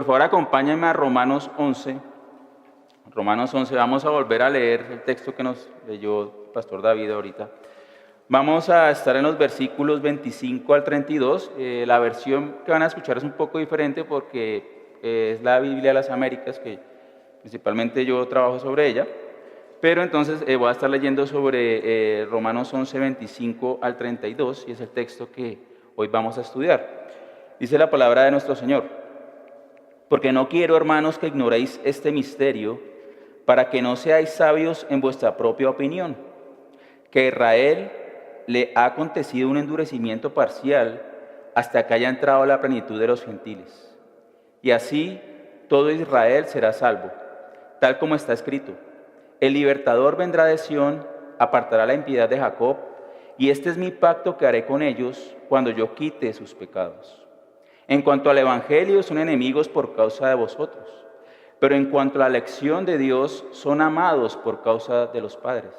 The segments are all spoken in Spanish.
por favor acompáñenme a Romanos 11. Romanos 11, vamos a volver a leer el texto que nos leyó el pastor David ahorita. Vamos a estar en los versículos 25 al 32. La versión que van a escuchar es un poco diferente porque es la Biblia de las Américas, que principalmente yo trabajo sobre ella. Pero entonces voy a estar leyendo sobre Romanos 11, 25 al 32, y es el texto que hoy vamos a estudiar. Dice la palabra de nuestro Señor: porque no quiero, hermanos, que ignoréis este misterio, para que no seáis sabios en vuestra propia opinión, que a Israel le ha acontecido un endurecimiento parcial hasta que haya entrado la plenitud de los gentiles. Y así todo Israel será salvo, tal como está escrito: el libertador vendrá de Sión, apartará la impiedad de Jacob, y este es mi pacto que haré con ellos cuando yo quite sus pecados. En cuanto al evangelio, son enemigos por causa de vosotros, pero en cuanto a la elección de Dios, son amados por causa de los padres,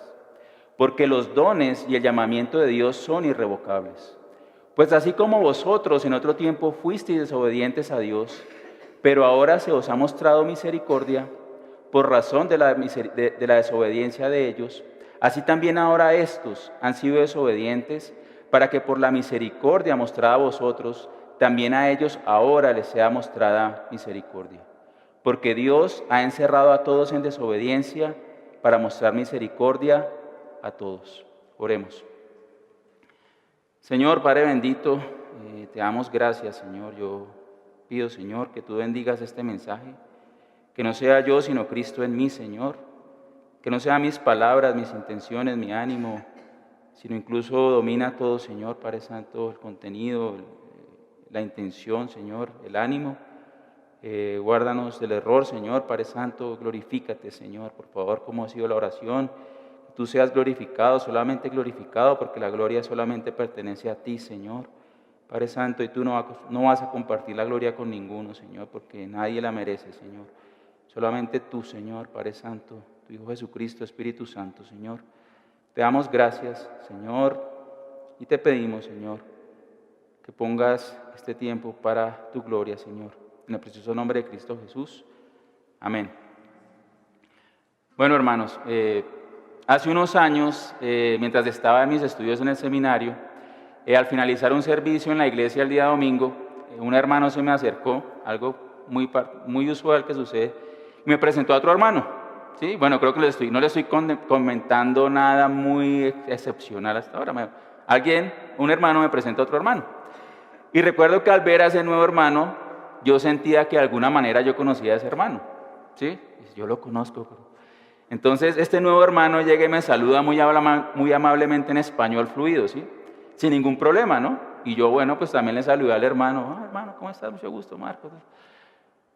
porque los dones y el llamamiento de Dios son irrevocables. Pues así como vosotros en otro tiempo fuisteis desobedientes a Dios, pero ahora se os ha mostrado misericordia por razón de la desobediencia de ellos, así también ahora estos han sido desobedientes, para que por la misericordia mostrada a vosotros, también a ellos ahora les sea mostrada misericordia. Porque Dios ha encerrado a todos en desobediencia para mostrar misericordia a todos. Oremos. Señor, Padre bendito, te damos gracias, Señor. Yo pido, Señor, que tú bendigas este mensaje, que no sea yo, sino Cristo en mí, Señor, que no sean mis palabras, mis intenciones, mi ánimo, sino incluso domina todo, Señor, Padre Santo, el contenido, la intención, Señor, el ánimo. Guárdanos del error, Señor, Padre Santo, glorifícate, Señor, por favor, como ha sido la oración, que tú seas glorificado, solamente glorificado, porque la gloria solamente pertenece a ti, Señor, Padre Santo, y tú no vas a compartir la gloria con ninguno, Señor, porque nadie la merece, Señor, solamente tú, Señor, Padre Santo, tu Hijo Jesucristo, Espíritu Santo, Señor. Te damos gracias, Señor, y te pedimos, Señor, que pongas este tiempo para tu gloria, Señor. En el precioso nombre de Cristo Jesús. Amén. Bueno, hermanos, hace unos años, mientras estaba en mis estudios en el seminario, al finalizar un servicio en la iglesia el día domingo, un hermano se me acercó, algo muy usual que sucede, y me presentó a otro hermano. ¿Sí? Bueno, creo que no le estoy comentando nada muy excepcional hasta ahora. Un hermano me presenta a otro hermano. Y recuerdo que al ver a ese nuevo hermano, yo sentía que de alguna manera yo conocía a ese hermano, ¿sí? Yo lo conozco. Entonces, este nuevo hermano llega y me saluda muy amablemente en español fluido, ¿sí? Sin ningún problema, ¿no? Y yo, bueno, pues también le saludé al hermano. Hermano, ¿cómo estás? Mucho gusto, Marcos.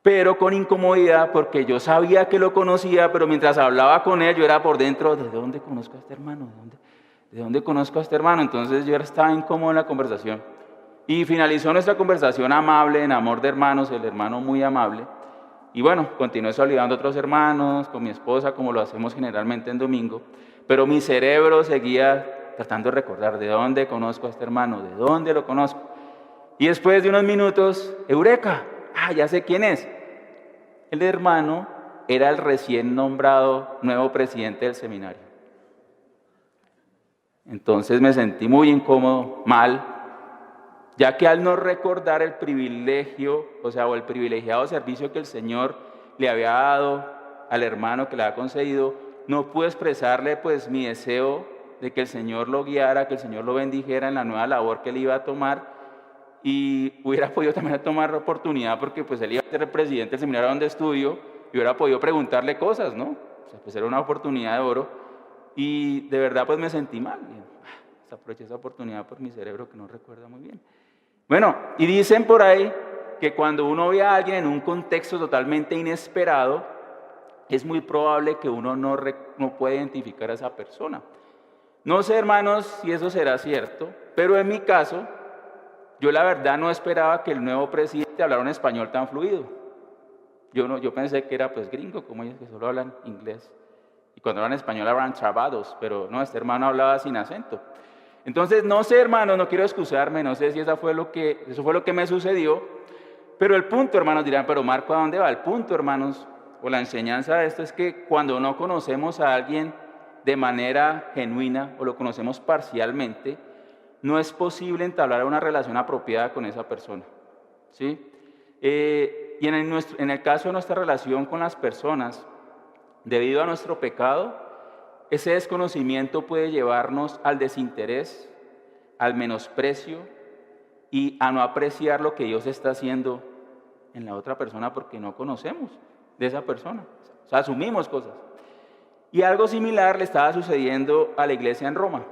Pero con incomodidad, porque yo sabía que lo conocía, pero mientras hablaba con él, yo era por dentro: ¿de dónde conozco a este hermano? ¿De dónde conozco a este hermano? Entonces yo estaba incómodo en la conversación. Y finalizó nuestra conversación amable, en amor de hermanos, el hermano muy amable. Y bueno, continué saludando a otros hermanos, con mi esposa, como lo hacemos generalmente en domingo. Pero mi cerebro seguía tratando de recordar: ¿de dónde conozco a este hermano? ¿De dónde lo conozco? Y después de unos minutos, ¡eureka! Ya sé quién es. El hermano era el recién nombrado nuevo presidente del seminario. Entonces me sentí muy incómodo, mal, ya que al no recordar el privilegio, o el privilegiado servicio que el Señor le había dado al hermano, que le había concedido, no pude expresarle pues mi deseo de que el Señor lo guiara, que el Señor lo bendijera en la nueva labor que él iba a tomar, y hubiera podido también tomar la oportunidad, porque pues él iba a ser el presidente del seminario donde estudio, y hubiera podido preguntarle cosas, ¿no? Pues era una oportunidad de oro, y de verdad pues me sentí mal. Aproveché esa oportunidad por mi cerebro que no recuerda muy bien. Bueno, y dicen por ahí que cuando uno ve a alguien en un contexto totalmente inesperado, es muy probable que uno no pueda identificar a esa persona. No sé, hermanos, si eso será cierto, pero en mi caso, yo la verdad no esperaba que el nuevo presidente hablara un español tan fluido. Yo pensé que era pues gringo, como ellos que solo hablan inglés. Y cuando hablan español hablan trabados, pero no, este hermano hablaba sin acento. Entonces, no sé, hermanos, no quiero excusarme, no sé si eso fue lo que me sucedió, Pero el punto, hermanos, dirán, pero Marco, ¿a dónde va? El punto, hermanos, o la enseñanza de esto es que cuando no conocemos a alguien de manera genuina o lo conocemos parcialmente, no es posible entablar una relación apropiada con esa persona, ¿sí? Y en el caso de nuestra relación con las personas, debido a nuestro pecado, ese desconocimiento puede llevarnos al desinterés, al menosprecio y a no apreciar lo que Dios está haciendo en la otra persona porque no conocemos de esa persona. O sea, asumimos cosas. Y algo similar le estaba sucediendo a la iglesia en Roma.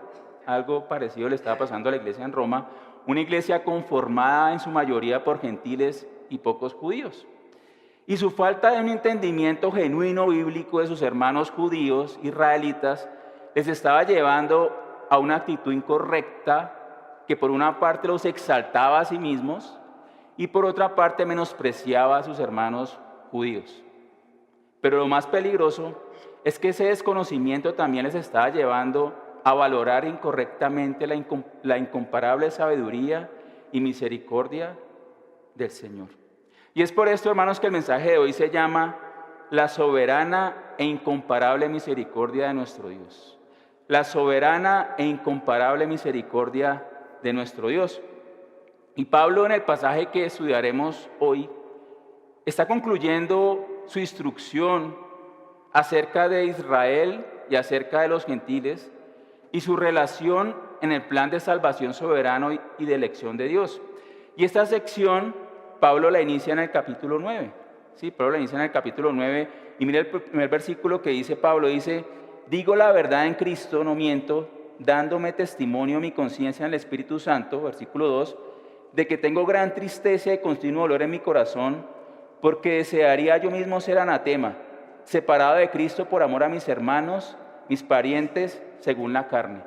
Algo parecido le estaba pasando a la iglesia en Roma, una iglesia conformada en su mayoría por gentiles y pocos judíos. Y su falta de un entendimiento genuino bíblico de sus hermanos judíos, israelitas, les estaba llevando a una actitud incorrecta que por una parte los exaltaba a sí mismos y por otra parte menospreciaba a sus hermanos judíos. Pero lo más peligroso es que ese desconocimiento también les estaba llevando a valorar incorrectamente la incomparable sabiduría y misericordia del Señor. Y es por esto, hermanos, que el mensaje de hoy se llama la soberana e incomparable misericordia de nuestro Dios. La soberana e incomparable misericordia de nuestro Dios. Y Pablo, en el pasaje que estudiaremos hoy, está concluyendo su instrucción acerca de Israel y acerca de los gentiles y su relación en el plan de salvación soberano y de elección de Dios. Y esta sección Pablo la inicia en el capítulo 9. Sí, Pablo la inicia en el capítulo 9 y mire el primer versículo que dice Pablo, dice: digo la verdad en Cristo, no miento, dándome testimonio mi conciencia en el Espíritu Santo, versículo 2, de que tengo gran tristeza y continuo dolor en mi corazón, porque desearía yo mismo ser anatema, separado de Cristo por amor a mis hermanos, mis parientes, según la carne.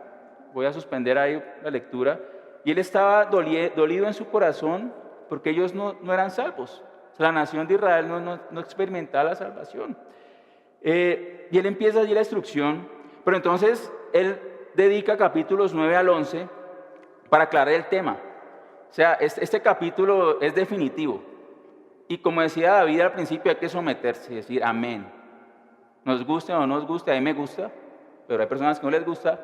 Voy a suspender ahí la lectura. Y él estaba dolido en su corazón porque ellos no eran salvos. La nación de Israel no experimentaba la salvación. Y él empieza allí la instrucción, pero entonces él dedica capítulos 9 al 11 para aclarar el tema. O sea, este capítulo es definitivo. Y como decía David al principio, hay que someterse y decir amén. Nos guste o no nos guste, a mí me gusta, pero hay personas que no les gusta.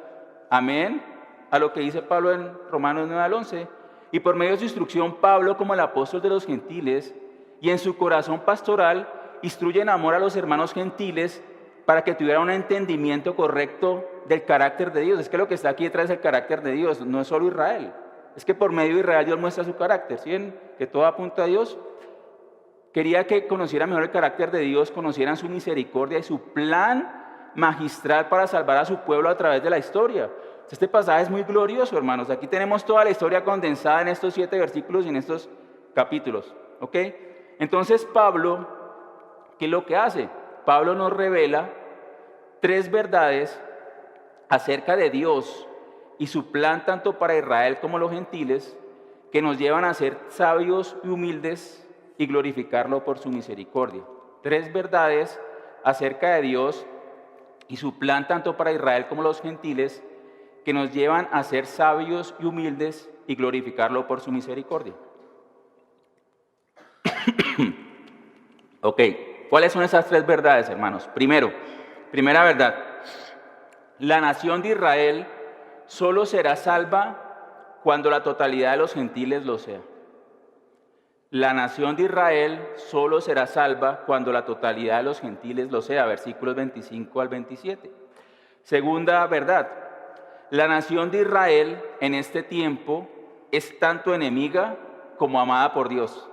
Amén a lo que dice Pablo en Romanos 9 al 11. Y por medio de su instrucción, Pablo, como el apóstol de los gentiles, y en su corazón pastoral, instruye en amor a los hermanos gentiles para que tuvieran un entendimiento correcto del carácter de Dios. Es que lo que está aquí detrás es el carácter de Dios, no es solo Israel. Es que por medio de Israel Dios muestra su carácter, ¿sí? Que todo apunta a Dios. Quería que conocieran mejor el carácter de Dios, conocieran su misericordia y su plan magistral para salvar a su pueblo a través de la historia. Este pasaje es muy glorioso, hermanos. Aquí tenemos toda la historia condensada en estos 7 versículos y en estos capítulos, ¿ok? Entonces Pablo, ¿qué es lo que hace? Pablo nos revela 3 verdades acerca de Dios y su plan tanto para Israel como los gentiles, que nos llevan a ser sabios y humildes y glorificarlo por su misericordia. 3 verdades acerca de Dios y su plan tanto para Israel como los gentiles, que nos llevan a ser sabios y humildes y glorificarlo por su misericordia. Ok, ¿cuáles son esas 3 verdades, hermanos? Primera verdad, la nación de Israel solo será salva cuando la totalidad de los gentiles lo sea. La nación de Israel solo será salva cuando la totalidad de los gentiles lo sea, versículos 25 al 27. Segunda verdad, la nación de Israel en este tiempo es tanto enemiga como amada por Dios.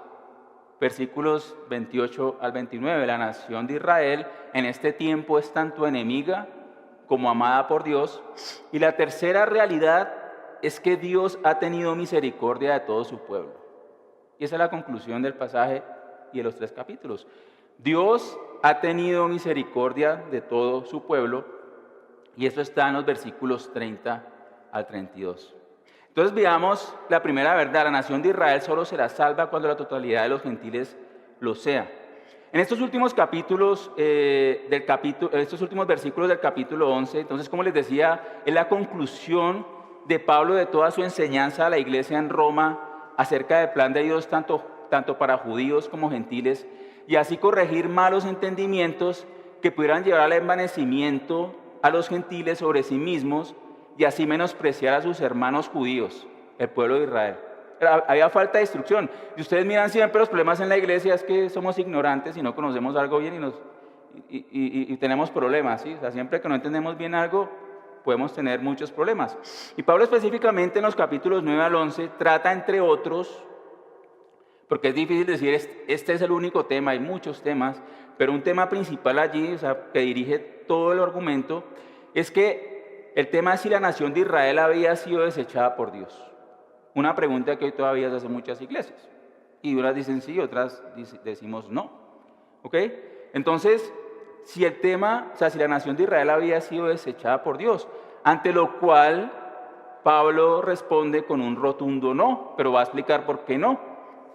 Versículos 28 al 29. La nación de Israel en este tiempo es tanto enemiga como amada por Dios. Y la tercera realidad es que Dios ha tenido misericordia de todo su pueblo. Y esa es la conclusión del pasaje y de los 3 capítulos. Dios ha tenido misericordia de todo su pueblo. Y eso está en los versículos 30 al 32. Entonces veamos la primera verdad. La nación de Israel solo será salva cuando la totalidad de los gentiles lo sea. En estos últimos capítulos, estos últimos versículos del capítulo 11, entonces, como les decía, es la conclusión de Pablo de toda su enseñanza a la iglesia en Roma acerca del plan de Dios tanto tanto para judíos como gentiles, y así corregir malos entendimientos que pudieran llevar al envanecimiento a los gentiles sobre sí mismos y así menospreciar a sus hermanos judíos, el pueblo de Israel. Había falta de instrucción. Y ustedes miran siempre los problemas en la iglesia, es que somos ignorantes y no conocemos algo bien y tenemos problemas, ¿sí? O sea, siempre que no entendemos bien algo, podemos tener muchos problemas. Y Pablo específicamente en los capítulos 9 al 11 trata, entre otros, porque es difícil decir este es el único tema, hay muchos temas, pero un tema principal allí, o sea, que dirige todo el argumento, es que el tema es si la nación de Israel había sido desechada por Dios. Una pregunta que hoy todavía se hace en muchas iglesias. Y unas dicen sí, otras decimos no. ¿Ok? Entonces, si el tema, o sea, si la nación de Israel había sido desechada por Dios, ante lo cual Pablo responde con un rotundo no, pero va a explicar por qué no.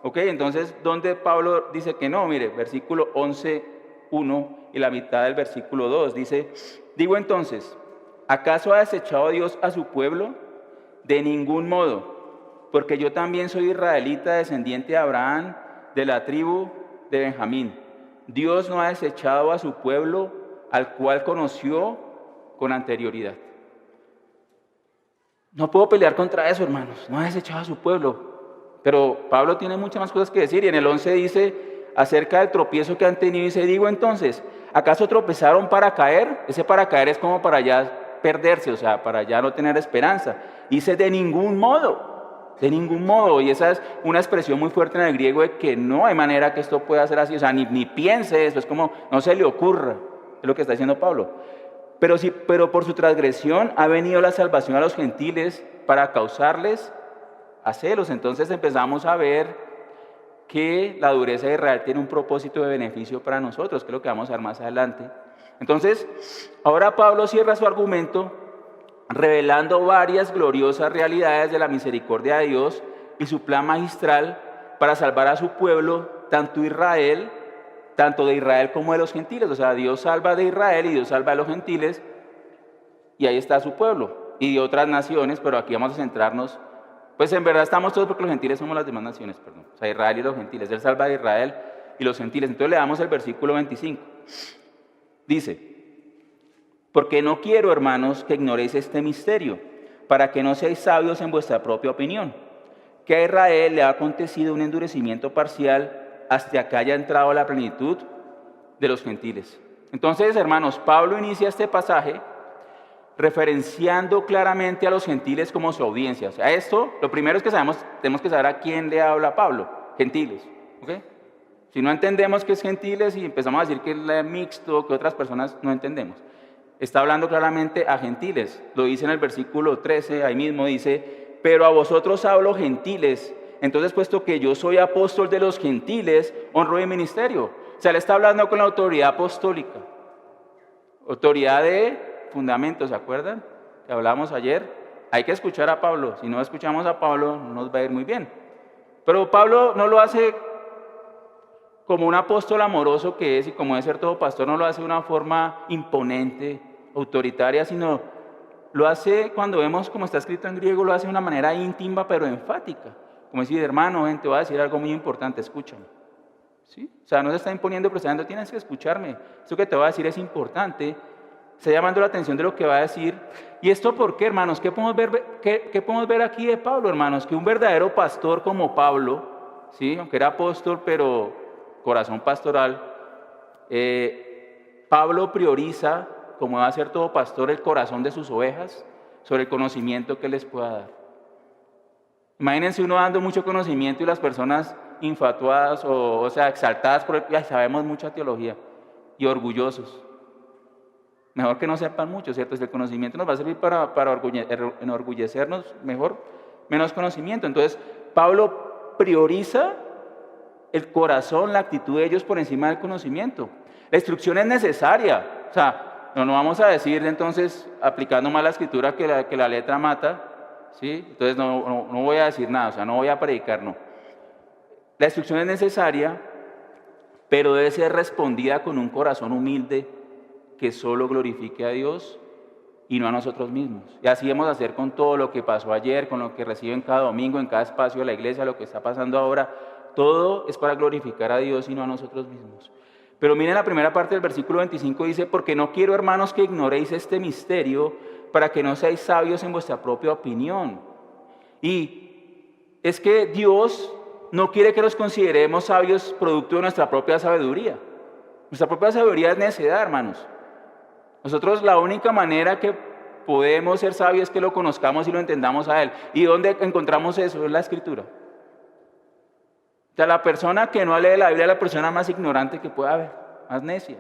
¿Ok? Entonces, ¿dónde Pablo dice que no? Mire, versículo 11:1 y la mitad del versículo 2 dice, digo entonces, ¿acaso ha desechado Dios a su pueblo? De ningún modo. Porque yo también soy israelita, descendiente de Abraham, de la tribu de Benjamín. Dios no ha desechado a su pueblo, al cual conoció con anterioridad. No puedo pelear contra eso, hermanos. No ha desechado a su pueblo. Pero Pablo tiene muchas más cosas que decir. Y en el 11 dice acerca del tropiezo que han tenido. Dice, digo entonces, ¿acaso tropezaron para caer? Ese para caer es como para ya perderse, o sea, para ya no tener esperanza. Dice, de ningún modo. De ningún modo, y esa es una expresión muy fuerte en el griego de que no hay manera que esto pueda ser así, o sea, ni piense eso, es como no se le ocurra, es lo que está diciendo Pablo. Pero por su transgresión ha venido la salvación a los gentiles para causarles a celos. Entonces empezamos a ver que la dureza de Israel tiene un propósito de beneficio para nosotros, que es lo que vamos a ver más adelante. Entonces, ahora Pablo cierra su argumento revelando varias gloriosas realidades de la misericordia de Dios y su plan magistral para salvar a su pueblo, tanto de Israel como de los gentiles. O sea, Dios salva de Israel y Dios salva de los gentiles, y ahí está su pueblo, y de otras naciones, pero aquí vamos a centrarnos, pues en verdad estamos todos porque los gentiles somos las demás naciones, perdón. O sea, Israel y los gentiles, Él salva de Israel y los gentiles. Entonces le damos el versículo 25. Dice, porque no quiero, hermanos, que ignoréis este misterio, para que no seáis sabios en vuestra propia opinión, que a Israel le ha acontecido un endurecimiento parcial hasta que haya entrado a la plenitud de los gentiles. Entonces, hermanos, Pablo inicia este pasaje referenciando claramente a los gentiles como su audiencia. O sea, esto, lo primero es que tenemos que saber a quién le habla Pablo, gentiles. ¿Ok? Si no entendemos qué es gentiles y empezamos a decir que es mixto, que otras personas no entendemos. Está hablando claramente a gentiles. Lo dice en el versículo 13, ahí mismo dice, pero a vosotros hablo gentiles. Entonces, puesto que yo soy apóstol de los gentiles, honro mi ministerio. O sea, él está hablando con la autoridad apostólica. Autoridad de fundamentos, ¿se acuerdan? Que hablábamos ayer. Hay que escuchar a Pablo. Si no escuchamos a Pablo, no nos va a ir muy bien. Pero Pablo no lo hace como un apóstol amoroso que es, y como debe ser todo pastor, no lo hace de una forma imponente, autoritaria, sino lo hace, cuando vemos como está escrito en griego, lo hace de una manera íntima pero enfática. Como decir, hermano, ven, te voy a decir algo muy importante, escúchame. ¿Sí? O sea, no se está imponiendo, pero está diciendo, tienes que escucharme. Esto que te voy a decir es importante. Está llamando la atención de lo que va a decir. ¿Y esto por qué, hermanos? ¿Qué podemos ver aquí de Pablo, hermanos? Que un verdadero pastor como Pablo, ¿sí? Aunque era apóstol, pero corazón pastoral, Pablo prioriza, como va a ser todo pastor, el corazón de sus ovejas sobre el conocimiento que les pueda dar. Imagínense uno dando mucho conocimiento y las personas infatuadas o sea, exaltadas por ya sabemos mucha teología y orgullosos. Mejor que no sepan mucho, ¿cierto? Si el conocimiento nos va a servir para enorgullecernos, mejor menos conocimiento. Entonces, Pablo prioriza el corazón, la actitud de ellos por encima del conocimiento. La instrucción es necesaria. O sea, no vamos a decir entonces, aplicando mal la escritura, que la letra mata, ¿sí? Entonces no voy a decir nada, o sea, no voy a predicar, no. La instrucción es necesaria, pero debe ser respondida con un corazón humilde que solo glorifique a Dios y no a nosotros mismos. Y así vamos a hacer con todo lo que pasó ayer, con lo que reciben cada domingo, en cada espacio de la iglesia, lo que está pasando ahora. Todo es para glorificar a Dios y no a nosotros mismos. Pero miren la primera parte del versículo 25, dice, porque no quiero, hermanos, que ignoréis este misterio, para que no seáis sabios en vuestra propia opinión. Y es que Dios no quiere que los consideremos sabios producto de nuestra propia sabiduría. Nuestra propia sabiduría es necedad, hermanos. Nosotros la única manera que podemos ser sabios es que lo conozcamos y lo entendamos a Él. ¿Y dónde encontramos eso? En la Escritura. O sea, la persona que no lee la Biblia es la persona más ignorante que pueda haber, más necia.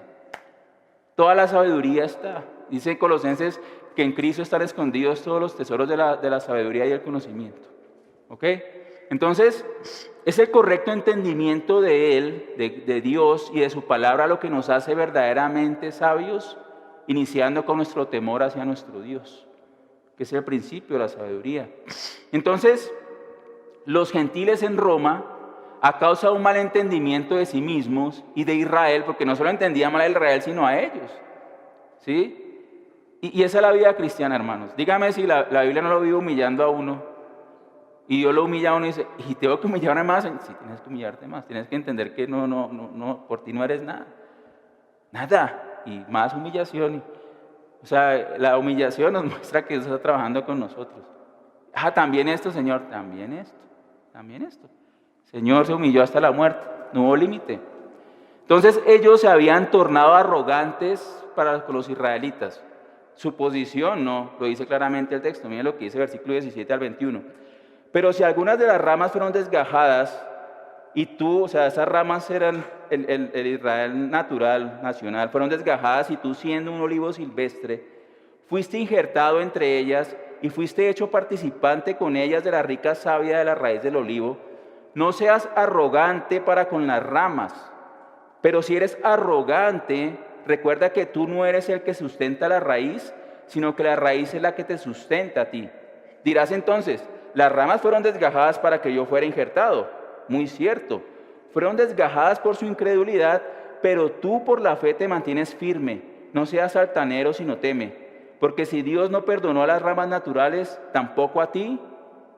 Toda la sabiduría está. Dice Colosenses que en Cristo están escondidos todos los tesoros de la sabiduría y el conocimiento. ¿Ok? Entonces, es el correcto entendimiento de Él, de Dios y de su palabra lo que nos hace verdaderamente sabios, iniciando con nuestro temor hacia nuestro Dios, que es el principio de la sabiduría. Entonces, los gentiles en Roma, a causa de un mal entendimiento de sí mismos y de Israel, porque no solo entendían mal a Israel, sino a ellos, ¿sí? Y esa es la vida cristiana, hermanos. Dígame si la Biblia no lo vive humillando a uno, y Dios lo humilla a uno y dice, ¿y tengo que humillarme más? Sí, tienes que humillarte más, tienes que entender que no, por ti no eres nada. Nada, y más humillación. O sea, la humillación nos muestra que Dios está trabajando con nosotros. También esto, Señor, también esto. Señor se humilló hasta la muerte, no hubo límite. Entonces ellos se habían tornado arrogantes con los israelitas. Su posición no, lo dice claramente el texto. Miren lo que dice el versículo 17 al 21. Pero si algunas de las ramas fueron desgajadas, y tú, o sea, esas ramas eran el Israel natural, nacional, fueron desgajadas y tú siendo un olivo silvestre, fuiste injertado entre ellas y fuiste hecho participante con ellas de la rica savia de la raíz del olivo, no seas arrogante para con las ramas, pero si eres arrogante, recuerda que tú no eres el que sustenta la raíz, sino que la raíz es la que te sustenta a ti. Dirás entonces, las ramas fueron desgajadas para que yo fuera injertado. Muy cierto, fueron desgajadas por su incredulidad, pero tú por la fe te mantienes firme. No seas altanero, sino teme. Porque si Dios no perdonó a las ramas naturales, tampoco a ti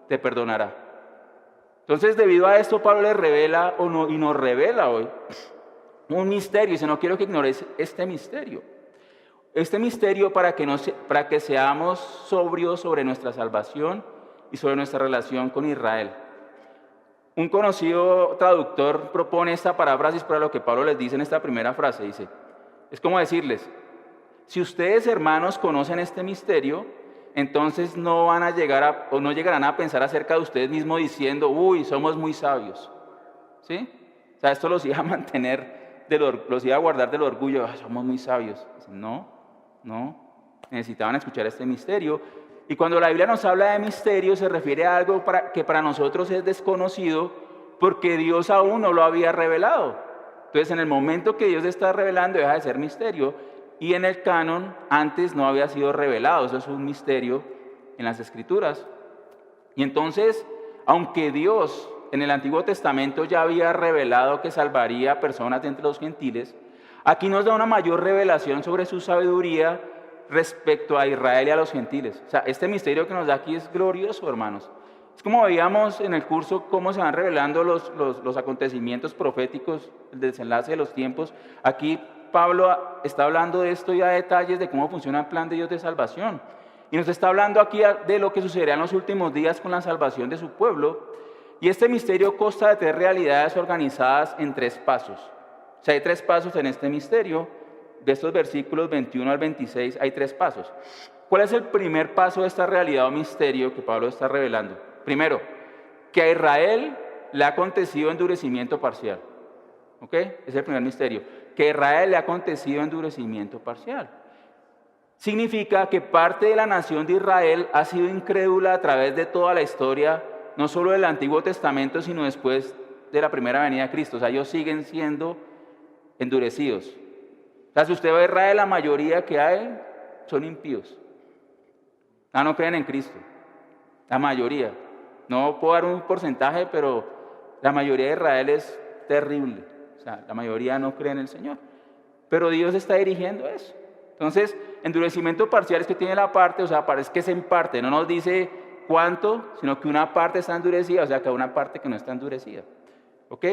te perdonará. Entonces, debido a esto, Pablo les revela y nos revela hoy un misterio. Y dice, no quiero que ignores este misterio. Este misterio para que seamos sobrios sobre nuestra salvación y sobre nuestra relación con Israel. Un conocido traductor propone esta paráfrasis para lo que Pablo les dice en esta primera frase. Dice, es como decirles, si ustedes, hermanos, conocen este misterio, entonces no llegarán a pensar acerca de ustedes mismos diciendo, uy, somos muy sabios. ¿Sí? O sea, esto los iba a mantener, los iba a guardar del orgullo, somos muy sabios. Dicen, no, necesitaban escuchar este misterio. Y cuando la Biblia nos habla de misterio, se refiere a algo que para nosotros es desconocido, porque Dios aún no lo había revelado. Entonces, en el momento que Dios está revelando, deja de ser misterio. Y en el canon, antes no había sido revelado. Eso es un misterio en las Escrituras. Y entonces, aunque Dios en el Antiguo Testamento ya había revelado que salvaría a personas de entre los gentiles, aquí nos da una mayor revelación sobre su sabiduría respecto a Israel y a los gentiles. O sea, este misterio que nos da aquí es glorioso, hermanos. Es como veíamos en el curso cómo se van revelando los acontecimientos proféticos, el desenlace de los tiempos. Aquí Pablo está hablando de esto y a detalles de cómo funciona el plan de Dios de salvación. Y nos está hablando aquí de lo que sucederá en los últimos días con la salvación de su pueblo. Y este misterio consta de 3 realidades organizadas en 3 pasos. O sea, hay 3 pasos en este misterio. De estos versículos 21 al 26 hay 3 pasos. ¿Cuál es el primer paso de esta realidad o misterio que Pablo está revelando? Primero, que a Israel le ha acontecido endurecimiento parcial. ¿Ok? Es el primer misterio. Que a Israel le ha acontecido endurecimiento parcial. Significa que parte de la nación de Israel ha sido incrédula a través de toda la historia, no solo del Antiguo Testamento, sino después de la primera venida de Cristo. O sea, ellos siguen siendo endurecidos. O sea, si usted ve a Israel, la mayoría que hay son impíos. No creen en Cristo. La mayoría. No puedo dar un porcentaje, pero la mayoría de Israel es terrible. O sea, la mayoría no cree en el Señor. Pero Dios está dirigiendo eso. Entonces, endurecimiento parcial es que tiene la parte, o sea, parece que es en parte. No nos dice cuánto, sino que una parte está endurecida, o sea, que hay una parte que no está endurecida. ¿Ok?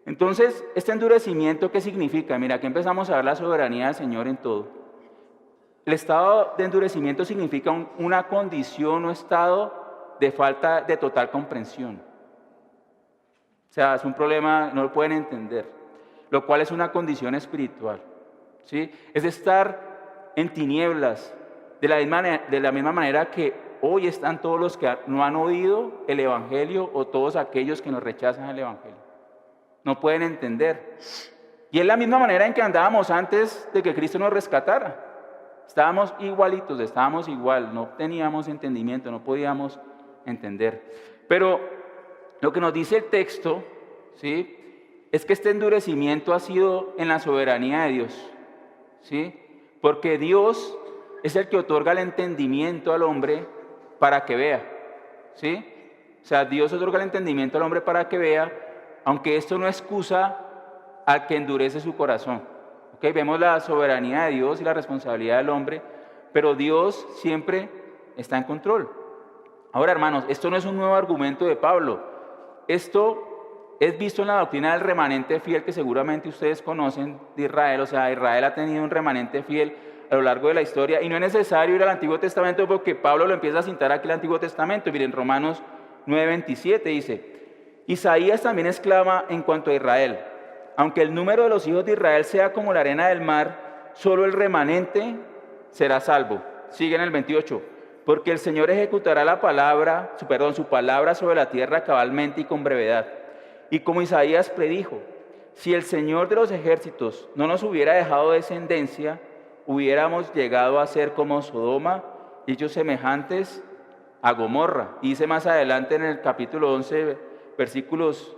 Entonces, este endurecimiento, ¿qué significa? Mira, aquí empezamos a ver la soberanía del Señor en todo. El estado de endurecimiento significa una condición o estado de falta de total comprensión. O sea, es un problema, no lo pueden entender, lo cual es una condición espiritual, ¿sí? Es estar en tinieblas, de la misma manera que hoy están todos los que no han oído el Evangelio o todos aquellos que nos rechazan el Evangelio. No pueden entender. Y es la misma manera en que andábamos antes de que Cristo nos rescatara. Estábamos igualitos, estábamos igual, no teníamos entendimiento, no podíamos entender. Pero lo que nos dice el texto, ¿sí?, es que este endurecimiento ha sido en la soberanía de Dios, ¿sí? Porque Dios es el que otorga el entendimiento al hombre para que vea, ¿sí? O sea, Dios otorga el entendimiento al hombre para que vea, aunque esto no excusa al que endurece su corazón. ¿Okay? Vemos la soberanía de Dios y la responsabilidad del hombre, pero Dios siempre está en control. Ahora, hermanos, esto no es un nuevo argumento de Pablo. Esto es visto en la doctrina del remanente fiel que seguramente ustedes conocen de Israel. O sea, Israel ha tenido un remanente fiel a lo largo de la historia y no es necesario ir al Antiguo Testamento porque Pablo lo empieza a citar aquí en el Antiguo Testamento. Miren, Romanos 9:27 dice: Isaías también exclama en cuanto a Israel: aunque el número de los hijos de Israel sea como la arena del mar, solo el remanente será salvo. Sigue en el 28. Porque el Señor ejecutará su palabra sobre la tierra cabalmente y con brevedad. Y como Isaías predijo, si el Señor de los ejércitos no nos hubiera dejado descendencia, hubiéramos llegado a ser como Sodoma, hechos semejantes a Gomorra. Y dice más adelante en el capítulo 11, versículos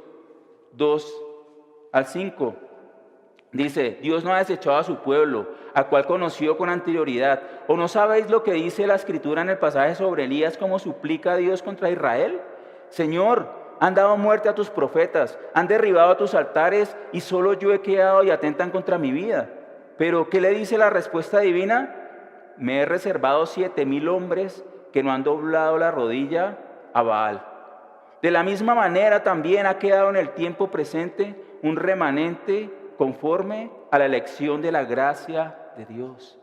2 al 5, dice: Dios no ha desechado a su pueblo, a cual conoció con anterioridad. ¿O no sabéis lo que dice la Escritura en el pasaje sobre Elías, cómo suplica a Dios contra Israel? Señor, han dado muerte a tus profetas, han derribado a tus altares, y solo yo he quedado y atentan contra mi vida. Pero, ¿qué le dice la respuesta divina? Me he reservado 7,000 hombres que no han doblado la rodilla a Baal. De la misma manera también ha quedado en el tiempo presente un remanente conforme a la elección de la gracia de Dios.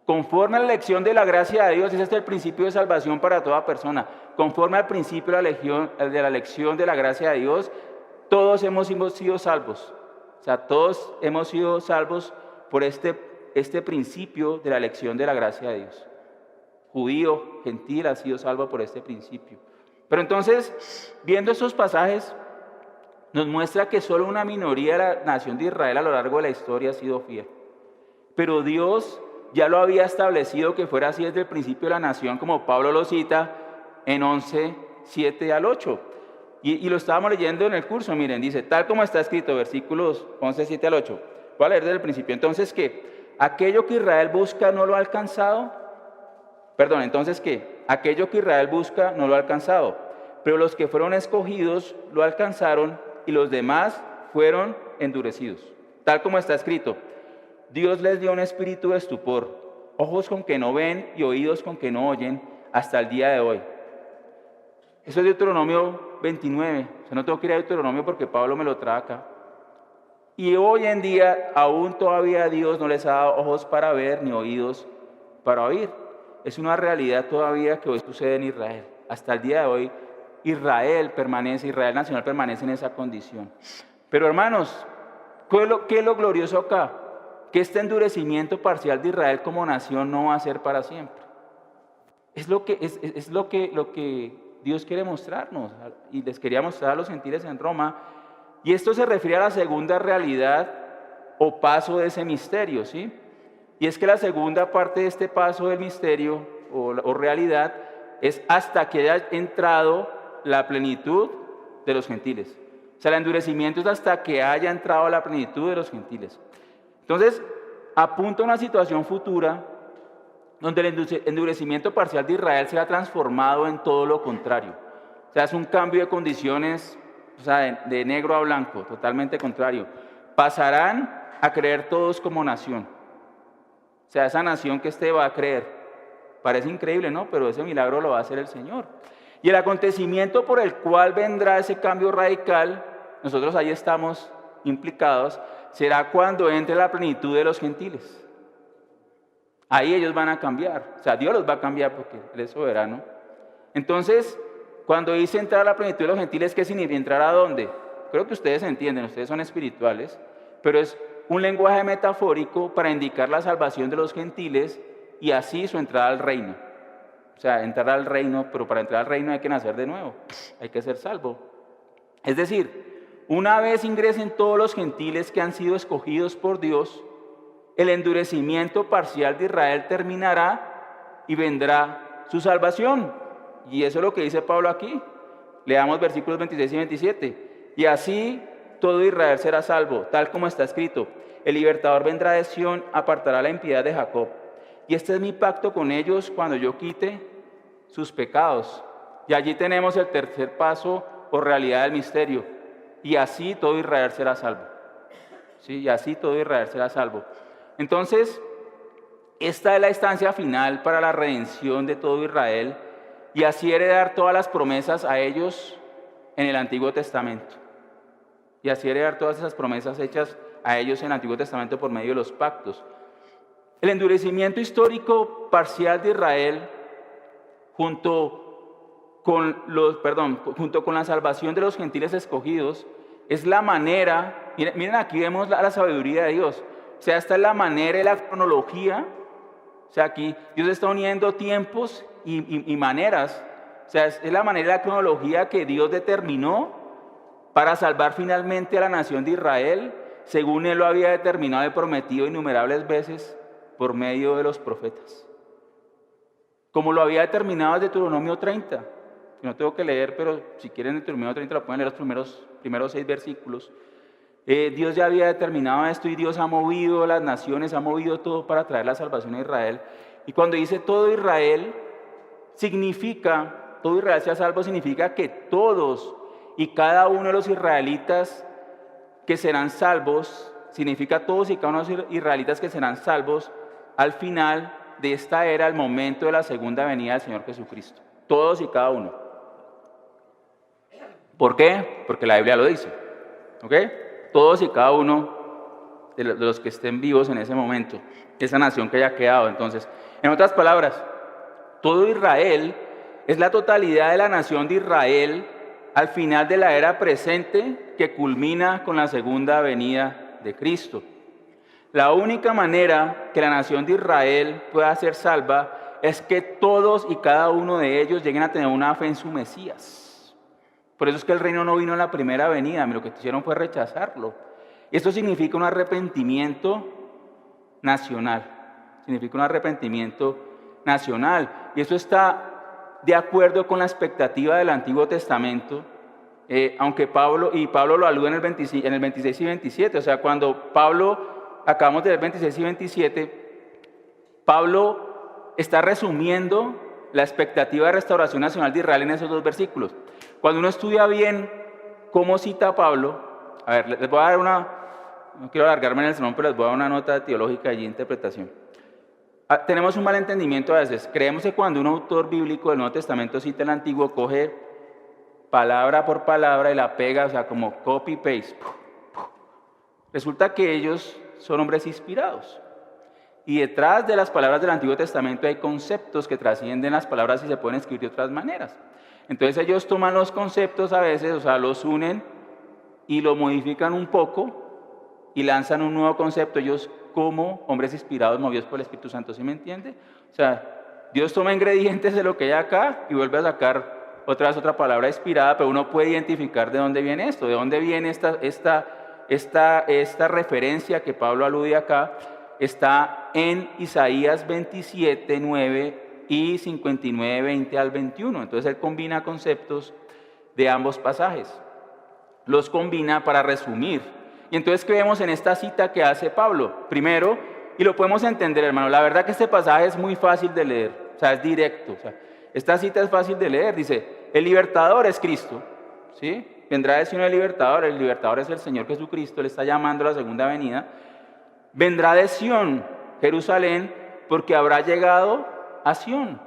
Conforme a la elección de la gracia de Dios, ese es el principio de salvación para toda persona. Conforme al principio de la elección de la gracia de Dios, todos hemos sido salvos. O sea, todos hemos sido salvos por este principio de la elección de la gracia de Dios. Judío, gentil, ha sido salvo por este principio. Pero entonces, viendo estos pasajes, nos muestra que solo una minoría de la nación de Israel a lo largo de la historia ha sido fiel. Pero Dios ya lo había establecido que fuera así desde el principio de la nación, como Pablo lo cita en 11:7 al 8. Y lo estábamos leyendo en el curso, miren, dice, tal como está escrito, versículos 11:7 al 8. Voy a leer desde el principio. Entonces, ¿qué? Aquello que Israel busca no lo ha alcanzado. Perdón, entonces, ¿qué? Aquello que Israel busca no lo ha alcanzado. Pero los que fueron escogidos lo alcanzaron y los demás fueron endurecidos. Tal como está escrito, Dios les dio un espíritu de estupor, ojos con que no ven y oídos con que no oyen, hasta el día de hoy. Eso es Deuteronomio 29. O sea, no tengo que ir a Deuteronomio porque Pablo me lo trae acá. Y hoy en día, aún todavía Dios no les ha dado ojos para ver ni oídos para oír. Es una realidad todavía que hoy sucede en Israel. Hasta el día de hoy, Israel nacional permanece en esa condición. Pero hermanos, ¿qué es lo glorioso acá? Que este endurecimiento parcial de Israel como nación no va a ser para siempre. Es lo que Dios quiere mostrarnos, y les quería mostrar a los gentiles en Roma. Y esto se refiere a la segunda realidad o paso de ese misterio, ¿sí? Y es que la segunda parte de este paso del misterio o realidad es hasta que haya entrado la plenitud de los gentiles. O sea, el endurecimiento es hasta que haya entrado la plenitud de los gentiles. Entonces, apunta a una situación futura donde el endurecimiento parcial de Israel se ha transformado en todo lo contrario. O sea, es un cambio de condiciones, o sea, de negro a blanco, totalmente contrario. Pasarán a creer todos como nación. O sea, esa nación que va a creer. Parece increíble, ¿no? Pero ese milagro lo va a hacer el Señor. Y el acontecimiento por el cual vendrá ese cambio radical nosotros ahí estamos implicados, será cuando entre la plenitud de los gentiles. Ahí ellos van a cambiar, o sea, Dios los va a cambiar porque Él es soberano. Entonces, cuando dice entrar a la plenitud de los gentiles, ¿qué significa? ¿Entrar a dónde? Creo que ustedes entienden, ustedes son espirituales, pero es un lenguaje metafórico para indicar la salvación de los gentiles y así su entrada al reino. O sea, entrar al reino, pero para entrar al reino hay que nacer de nuevo, hay que ser salvo. Es decir, una vez ingresen todos los gentiles que han sido escogidos por Dios, el endurecimiento parcial de Israel terminará y vendrá su salvación. Y eso es lo que dice Pablo aquí. Leamos versículos 26 y 27. Y así todo Israel será salvo, tal como está escrito. El libertador vendrá de Sión, apartará la impiedad de Jacob. Y este es mi pacto con ellos cuando yo quite sus pecados. Y allí tenemos el tercer paso o realidad del misterio. Y así todo Israel será salvo. ¿Sí? Y así todo Israel será salvo. Entonces, esta es la instancia final para la redención de todo Israel y así heredar todas las promesas a ellos en el Antiguo Testamento. Y así heredar todas esas promesas hechas a ellos en el Antiguo Testamento por medio de los pactos. El endurecimiento histórico parcial de Israel junto con la salvación de los gentiles escogidos es la manera, miren aquí vemos la sabiduría de Dios. O sea, esta es la manera y la cronología. O sea, aquí Dios está uniendo tiempos y maneras. O sea, es la manera y la cronología que Dios determinó para salvar finalmente a la nación de Israel, según Él lo había determinado y prometido innumerables veces por medio de los profetas. Como lo había determinado desde Deuteronomio 30. No tengo que leer, pero si quieren Deuteronomio 30 lo pueden leer los primeros 6 versículos. Dios ya había determinado esto y Dios ha movido las naciones, ha movido todo para traer la salvación a Israel. Y cuando dice todo Israel, todo Israel sea salvo, significa que todos y cada uno de los israelitas que serán salvos, significa todos y cada uno de los israelitas que serán salvos al final de esta era, al momento de la segunda venida del Señor Jesucristo. Todos y cada uno. ¿Por qué? Porque la Biblia lo dice. ¿Ok? Todos y cada uno de los que estén vivos en ese momento, esa nación que haya quedado. Entonces, en otras palabras, todo Israel es la totalidad de la nación de Israel al final de la era presente que culmina con la segunda venida de Cristo. La única manera que la nación de Israel pueda ser salva es que todos y cada uno de ellos lleguen a tener una fe en su Mesías. Por eso es que el reino no vino en la primera venida, lo que hicieron fue rechazarlo. Esto significa un arrepentimiento nacional. Significa un arrepentimiento nacional. Y eso está de acuerdo con la expectativa del Antiguo Testamento, aunque Pablo lo alude en el 26 y 27. O sea, cuando acabamos de ver 26 y 27, Pablo está resumiendo la expectativa de restauración nacional de Israel en esos 2 versículos. Cuando uno estudia bien cómo cita Pablo, a ver, les voy a dar no quiero alargarme en el sermón, pero les voy a dar una nota teológica y interpretación. Tenemos un mal entendimiento a veces. Creemos que cuando un autor bíblico del Nuevo Testamento cita el Antiguo, coge palabra por palabra y la pega, o sea, como copy-paste. Resulta que ellos son hombres inspirados. Y detrás de las palabras del Antiguo Testamento hay conceptos que trascienden las palabras y se pueden escribir de otras maneras. Entonces ellos toman los conceptos a veces, o sea, los unen y lo modifican un poco y lanzan un nuevo concepto. Ellos como hombres inspirados, movidos por el Espíritu Santo, ¿sí me entiende? O sea, Dios toma ingredientes de lo que hay acá y vuelve a sacar otra palabra inspirada, pero uno puede identificar de dónde viene esto, de dónde viene esta referencia que Pablo alude acá. Está en Isaías 27, 9 y 59, 20 al 21. Entonces él combina conceptos de ambos pasajes. Los combina para resumir. Y entonces, ¿qué vemos en esta cita que hace Pablo? Primero, y lo podemos entender, hermano, la verdad que este pasaje es muy fácil de leer, o sea, es directo. O sea, esta cita es fácil de leer, dice, el libertador es Cristo, ¿sí? Vendrá a decir el libertador es el Señor Jesucristo, Él está llamando a la segunda venida. Vendrá de Sión, Jerusalén, porque habrá llegado a Sión.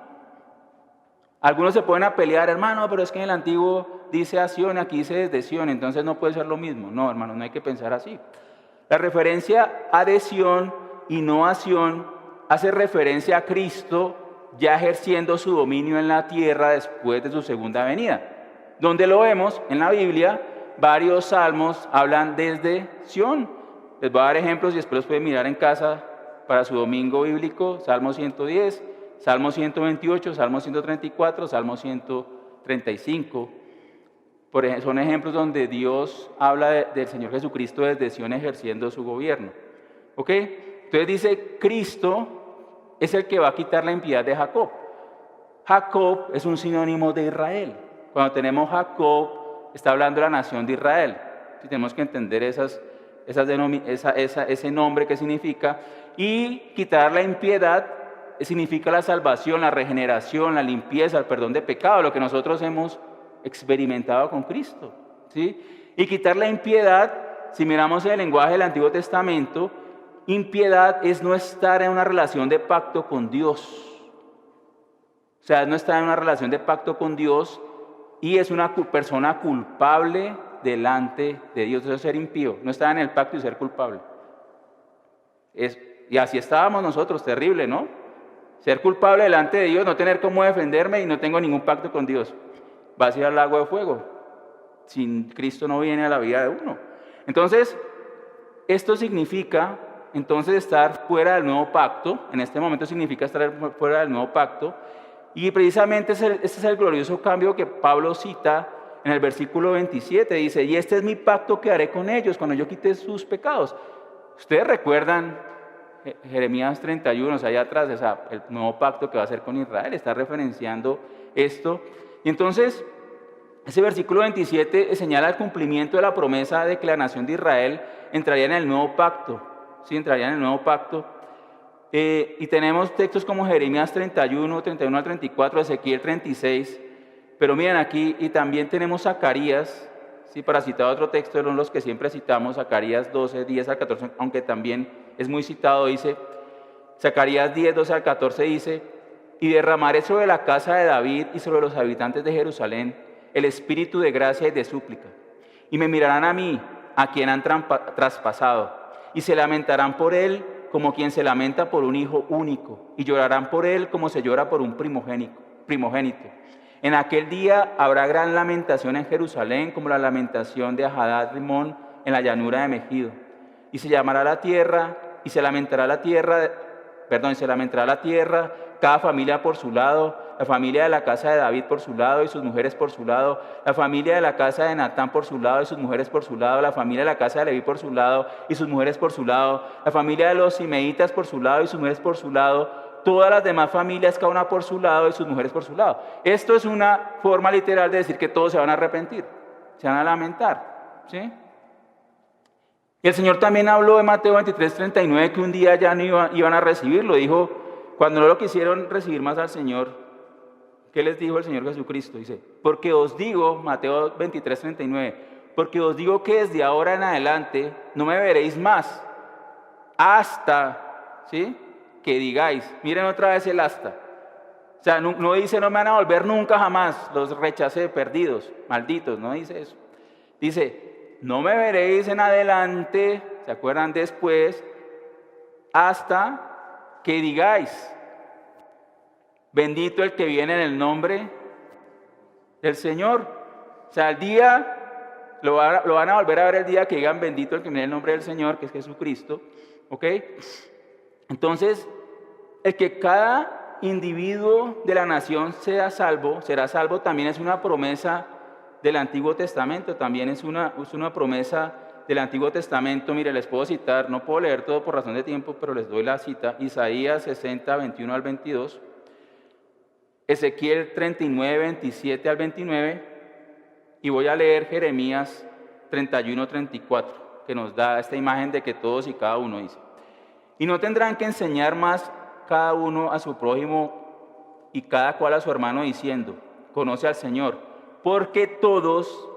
Algunos se pueden pelear, hermano, pero es que en el Antiguo dice a Sion, aquí dice desde Sion, entonces no puede ser lo mismo. No, hermanos, no hay que pensar así. La referencia a de Sion y no a Sion hace referencia a Cristo ya ejerciendo su dominio en la tierra después de su segunda venida. Donde lo vemos en la Biblia, varios salmos hablan desde Sion. Les voy a dar ejemplos y después los pueden mirar en casa para su domingo bíblico. Salmo 110, Salmo 128, Salmo 134, Salmo 135. Son ejemplos donde Dios habla del Señor Jesucristo desde Sion ejerciendo su gobierno. ¿Ok? Entonces dice, Cristo es el que va a quitar la impiedad de Jacob. Jacob es un sinónimo de Israel. Cuando tenemos Jacob, está hablando de la nación de Israel. Tenemos que entender ese nombre que significa. Y quitar la impiedad significa la salvación, la regeneración, la limpieza, el perdón de pecado, lo que nosotros hemos experimentado con Cristo, ¿sí? Y quitar la impiedad, si miramos el lenguaje del Antiguo Testamento, impiedad es no estar en una relación de pacto con Dios. O sea, no estar en una relación de pacto con Dios y es una persona culpable delante de Dios. Eso es ser impío, no estar en el pacto y ser culpable. Y así estábamos nosotros, terrible, ¿no? Ser culpable delante de Dios, no tener cómo defenderme y no tengo ningún pacto con Dios. Vas a ir al lago de fuego. Sin Cristo no viene a la vida de uno. Entonces, esto significa, entonces, estar fuera del nuevo pacto. En este momento significa estar fuera del nuevo pacto. Y precisamente este es el glorioso cambio que Pablo cita en el versículo 27. Dice, y este es mi pacto que haré con ellos cuando yo quite sus pecados. Ustedes recuerdan Jeremías 31, o sea, allá atrás, el nuevo pacto que va a hacer con Israel. Está referenciando esto. Y entonces, ese versículo 27 señala el cumplimiento de la promesa de que la nación de Israel entraría en el nuevo pacto. Sí, entraría en el nuevo pacto. Y tenemos textos como Jeremías 31, 31 al 34, Ezequiel 36. Pero miren aquí, y también tenemos Zacarías, sí, para citar otro texto, son los que siempre citamos, Zacarías 12, 10 al 14, aunque también es muy citado, dice, Zacarías 10, 12 al 14 dice, y derramaré sobre la casa de David y sobre los habitantes de Jerusalén el espíritu de gracia y de súplica. Y me mirarán a mí, a quien han traspasado, y se lamentarán por él como quien se lamenta por un hijo único, y llorarán por él como se llora por un primogénito. En aquel día habrá gran lamentación en Jerusalén, como la lamentación de Hadad Rimón en la llanura de Megido. Y se llamará la tierra, y se lamentará la tierra, cada familia por su lado, la familia de la casa de David por su lado y sus mujeres por su lado, la familia de la casa de Natán por su lado y sus mujeres por su lado, la familia de la casa de Leví por su lado y sus mujeres por su lado, la familia de los simeitas por su lado y sus mujeres por su lado, todas las demás familias, cada una por su lado y sus mujeres por su lado. Esto es una forma literal de decir que todos se van a arrepentir, se van a lamentar, ¿sí? Y el Señor también habló de Mateo 23, 39, que un día ya no iban a recibirlo. Dijo, cuando no lo quisieron recibir más al Señor, ¿qué les dijo el Señor Jesucristo? Dice, porque os digo, Mateo 23, 39, porque os digo que desde ahora en adelante no me veréis más, hasta, ¿sí?, que digáis, miren otra vez el hasta. O sea, no dice, no me van a volver nunca jamás, los rechacé, perdidos, malditos, no dice eso. Dice, no me veréis en adelante, ¿se acuerdan? Después, hasta que digáis, bendito el que viene en el nombre del Señor. O sea, el día, lo van a volver a ver el día que digan bendito el que viene en el nombre del Señor, que es Jesucristo. ¿Ok? Entonces, el que cada individuo de la nación será salvo, también es una promesa del Antiguo Testamento, también es una promesa del Antiguo Testamento. Mire, les puedo citar, no puedo leer todo por razón de tiempo, pero les doy la cita. Isaías 60, 21 al 22, Ezequiel 39, 27 al 29, y voy a leer Jeremías 31, 34, que nos da esta imagen de que todos y cada uno dice, y no tendrán que enseñar más cada uno a su prójimo y cada cual a su hermano diciendo, conoce al Señor, porque todos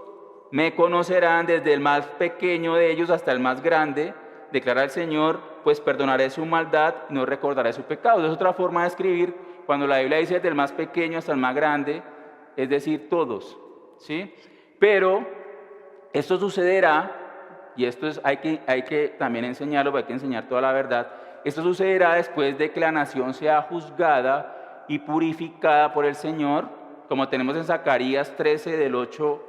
me conocerán desde el más pequeño de ellos hasta el más grande, declara el Señor, pues perdonaré su maldad y no recordaré su pecado. Es otra forma de escribir cuando la Biblia dice desde el más pequeño hasta el más grande, es decir, todos, ¿sí? Pero esto sucederá, y esto hay que también enseñarlo, hay que enseñar toda la verdad. Esto sucederá después de que la nación sea juzgada y purificada por el Señor, como tenemos en Zacarías 13, del 8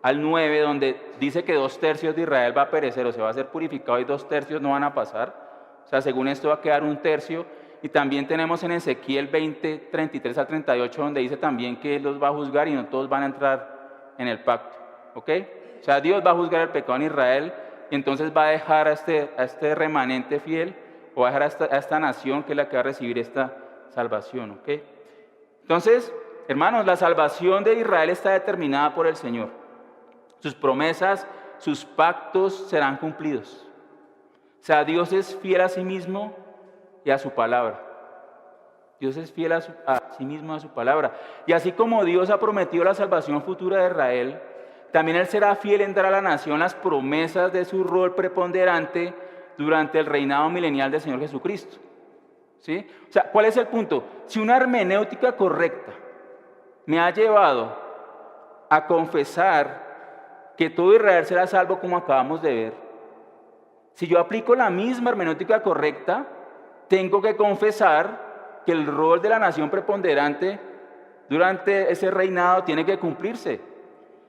al 9, donde dice que 2/3 de Israel va a perecer, o sea, va a ser purificado y 2/3 no van a pasar. O sea, según esto va a quedar 1/3. Y también tenemos en Ezequiel 20, 33 al 38, donde dice también que Él los va a juzgar y no todos van a entrar en el pacto. ¿Ok? O sea, Dios va a juzgar el pecado en Israel y entonces va a dejar a este remanente fiel, o va a dejar a esta nación que es la que va a recibir esta salvación. ¿Ok? Entonces, hermanos, la salvación de Israel está determinada por el Señor. Sus promesas, sus pactos serán cumplidos. O sea, Dios es fiel a sí mismo y a su palabra. Dios es fiel a sí mismo, a su palabra. Y así como Dios ha prometido la salvación futura de Israel, también Él será fiel en dar a la nación las promesas de su rol preponderante durante el reinado milenial del Señor Jesucristo. ¿Sí? O sea, ¿cuál es el punto? Si una hermenéutica correcta me ha llevado a confesar que todo Israel será salvo como acabamos de ver, si yo aplico la misma hermenéutica correcta, tengo que confesar que el rol de la nación preponderante durante ese reinado tiene que cumplirse.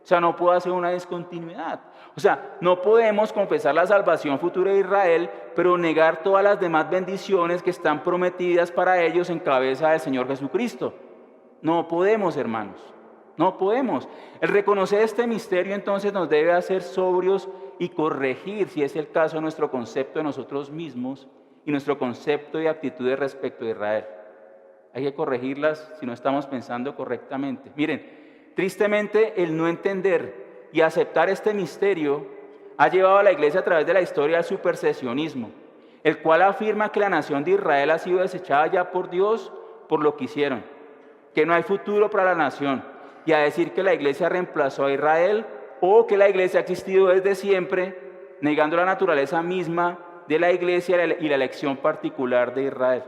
O sea, no puedo hacer una discontinuidad. O sea, no podemos confesar la salvación futura de Israel, pero negar todas las demás bendiciones que están prometidas para ellos en cabeza del Señor Jesucristo. No podemos, hermanos. No podemos. El reconocer este misterio entonces nos debe hacer sobrios y corregir, si es el caso, nuestro concepto de nosotros mismos y nuestro concepto y actitudes respecto a Israel. Hay que corregirlas si no estamos pensando correctamente. Miren, tristemente el no entender y aceptar este misterio ha llevado a la iglesia a través de la historia al supersesionismo, el cual afirma que la nación de Israel ha sido desechada ya por Dios por lo que hicieron, que no hay futuro para la nación, y a decir que la iglesia reemplazó a Israel o que la iglesia ha existido desde siempre, negando la naturaleza misma de la iglesia y la elección particular de Israel.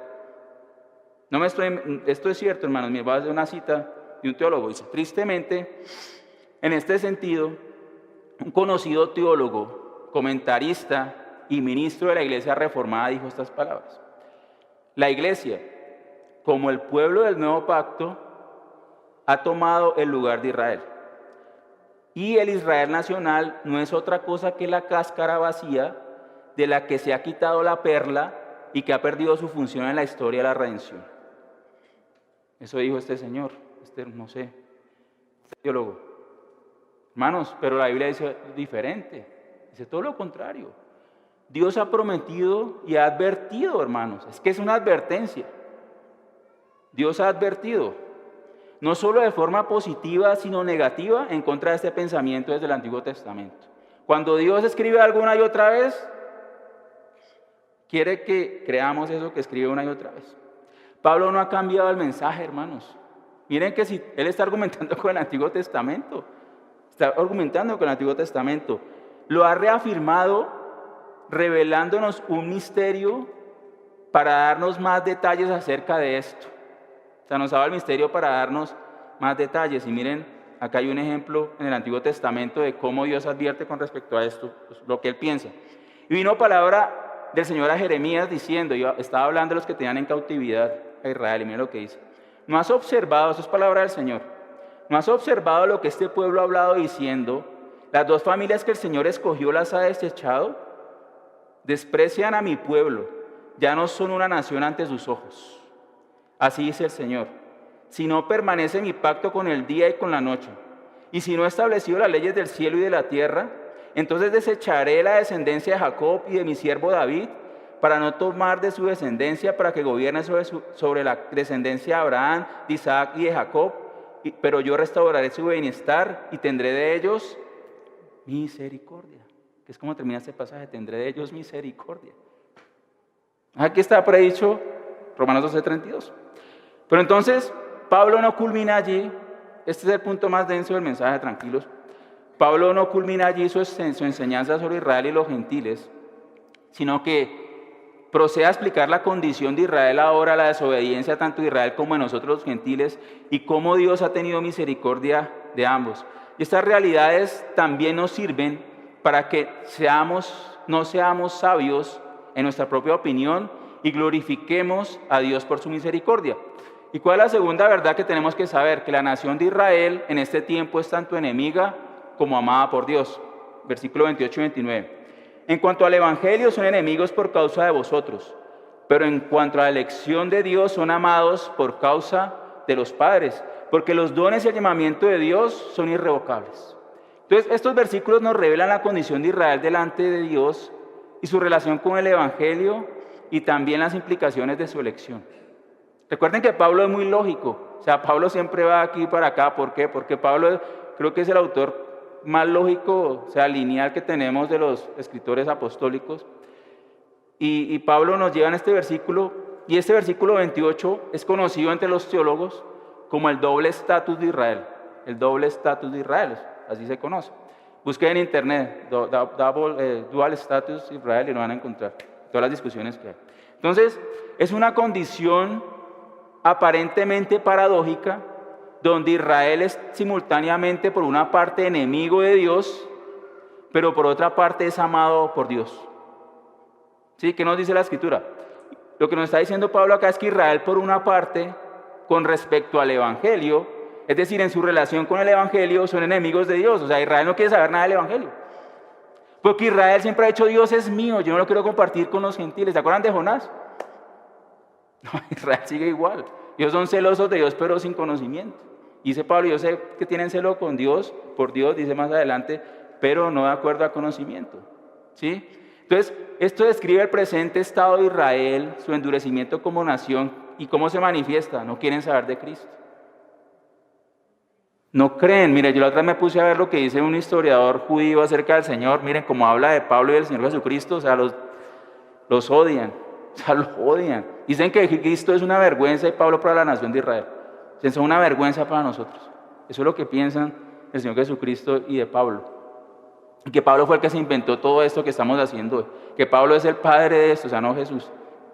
Esto es cierto, hermanos. Me voy a hacer una cita de un teólogo. Dice: tristemente, en este sentido, un conocido teólogo, comentarista y ministro de la iglesia reformada dijo estas palabras: la iglesia, como el pueblo del nuevo pacto, ha tomado el lugar de Israel. Y el Israel nacional no es otra cosa que la cáscara vacía de la que se ha quitado la perla y que ha perdido su función en la historia de la redención. Eso dijo este señor, este teólogo. Hermanos, pero la Biblia dice diferente. Dice todo lo contrario. Dios ha prometido y ha advertido, hermanos. Es que es una advertencia. Dios ha advertido, no solo de forma positiva, sino negativa, en contra de este pensamiento desde el Antiguo Testamento. Cuando Dios escribe algo una y otra vez, quiere que creamos eso que escribe una y otra vez. Pablo no ha cambiado el mensaje, hermanos. Miren que si él está argumentando con el Antiguo Testamento, lo ha reafirmado, revelándonos un misterio para darnos más detalles acerca de esto. O sea, nos daba el misterio para darnos más detalles. Y miren, acá hay un ejemplo en el Antiguo Testamento de cómo Dios advierte con respecto a esto, pues, lo que Él piensa. Y vino palabra del Señor a Jeremías diciendo, yo estaba hablando de los que tenían en cautividad a Israel, y miren lo que dice: ¿no has observado, eso es palabra del Señor, no has observado lo que este pueblo ha hablado diciendo, las dos familias que el Señor escogió las ha desechado? Desprecian a mi pueblo, ya no son una nación ante sus ojos. Así dice el Señor: si no permanece mi pacto con el día y con la noche, y si no he establecido las leyes del cielo y de la tierra, entonces desecharé la descendencia de Jacob y de mi siervo David, para no tomar de su descendencia, para que gobierne sobre la descendencia de Abraham, de Isaac y de Jacob, pero yo restauraré su bienestar y tendré de ellos misericordia. Que es como termina este pasaje: tendré de ellos misericordia. Aquí está predicho Romanos 12:32. Pero entonces Pablo no culmina allí. Este es el punto más denso del mensaje, tranquilos. Pablo no culmina allí su enseñanza sobre Israel y los gentiles, sino que procede a explicar la condición de Israel ahora, la desobediencia tanto de Israel como de nosotros los gentiles, y cómo Dios ha tenido misericordia de ambos. Y estas realidades también nos sirven para que no seamos sabios en nuestra propia opinión y glorifiquemos a Dios por su misericordia. ¿Y cuál es la segunda verdad que tenemos que saber? Que la nación de Israel en este tiempo es tanto enemiga como amada por Dios. Versículo 28 y 29. En cuanto al Evangelio, son enemigos por causa de vosotros, pero en cuanto a la elección de Dios, son amados por causa de los padres, porque los dones y el llamamiento de Dios son irrevocables. Entonces, estos versículos nos revelan la condición de Israel delante de Dios y su relación con el Evangelio y también las implicaciones de su elección. Recuerden que Pablo es muy lógico, o sea, Pablo siempre va aquí para acá. ¿Por qué? Porque Pablo creo que es el autor más lógico, o sea, lineal que tenemos de los escritores apostólicos. Y Pablo nos lleva en este versículo, y este versículo 28 es conocido entre los teólogos como el doble estatus de Israel. El doble estatus de Israel, así se conoce. Busquen en internet, dual status Israel, y lo van a encontrar, todas las discusiones que hay. Entonces, es una condición aparentemente paradójica, donde Israel es simultáneamente por una parte enemigo de Dios, pero por otra parte es amado por Dios. ¿Sí? ¿Qué nos dice la Escritura? Lo que nos está diciendo Pablo acá es que Israel por una parte, con respecto al Evangelio, es decir, en su relación con el Evangelio, son enemigos de Dios. O sea, Israel no quiere saber nada del Evangelio. Porque Israel siempre ha dicho, Dios es mío, yo no lo quiero compartir con los gentiles. ¿Se acuerdan de Jonás? No, Israel sigue igual. Ellos son celosos de Dios, pero sin conocimiento. Dice Pablo, yo sé que tienen celo con Dios, por Dios, dice más adelante, pero no de acuerdo a conocimiento. ¿Sí? Entonces, esto describe el presente estado de Israel, su endurecimiento como nación, y cómo se manifiesta. No quieren saber de Cristo. No creen. Mire, yo la otra vez me puse a ver lo que dice un historiador judío acerca del Señor. Miren cómo habla de Pablo y del Señor Jesucristo. O sea, los odian. O sea, los odian. Dicen que Cristo es una vergüenza y Pablo para la nación de Israel. Es una vergüenza para nosotros. Eso es lo que piensan del Señor Jesucristo y de Pablo. Y que Pablo fue el que se inventó todo esto que estamos haciendo hoy. Que Pablo es el padre de esto, o sea, no Jesús.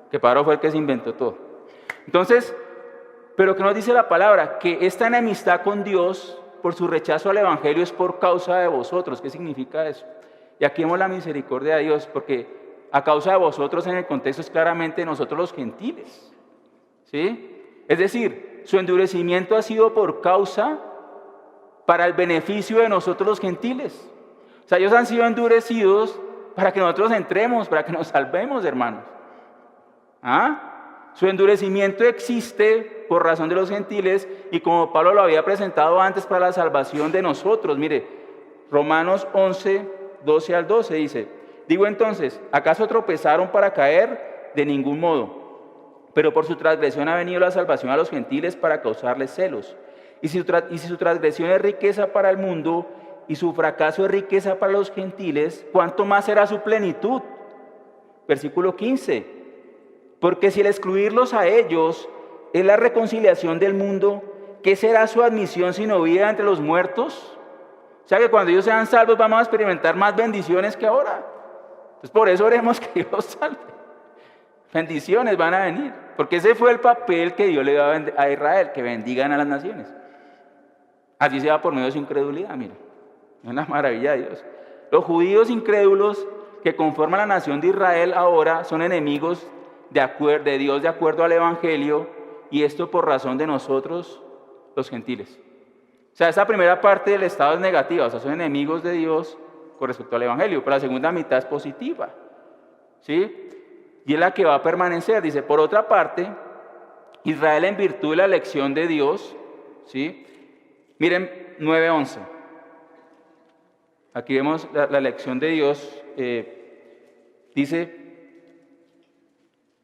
Que Pablo fue el que se inventó todo. Entonces, pero ¿qué nos dice la palabra? Que esta enemistad con Dios por su rechazo al Evangelio es por causa de vosotros. ¿Qué significa eso? Y aquí vemos la misericordia de Dios, porque a causa de vosotros en el contexto es claramente nosotros los gentiles. ¿Sí? Es decir, su endurecimiento ha sido por causa para el beneficio de nosotros los gentiles. O sea, ellos han sido endurecidos para que nosotros entremos, para que nos salvemos, hermanos. Su endurecimiento existe por razón de los gentiles y como Pablo lo había presentado antes para la salvación de nosotros. Mire, Romanos 11, 12 al 12 dice, digo entonces, ¿acaso tropezaron para caer? De ningún modo. Pero por su transgresión ha venido la salvación a los gentiles para causarles celos. Y si su transgresión es riqueza para el mundo y su fracaso es riqueza para los gentiles, ¿cuánto más será su plenitud? Versículo 15. Porque si el excluirlos a ellos es la reconciliación del mundo, ¿qué será su admisión sino vida entre los muertos? O sea que cuando ellos sean salvos vamos a experimentar más bendiciones que ahora. Entonces por eso oremos que Dios los salve. Bendiciones van a venir, porque ese fue el papel que Dios le dio a Israel, que bendigan a las naciones. Así se va por medio de su incredulidad, mira. Es una maravilla de Dios. Los judíos incrédulos que conforman la nación de Israel ahora son enemigos de Dios de acuerdo al Evangelio, y esto por razón de nosotros, los gentiles. O sea, esa primera parte del estado es negativa, o sea, son enemigos de Dios con respecto al Evangelio, pero la segunda mitad es positiva. ¿Sí? Y es la que va a permanecer. Dice, por otra parte, Israel en virtud de la elección de Dios, ¿sí? Miren 9:11. Aquí vemos la elección de Dios. Dice,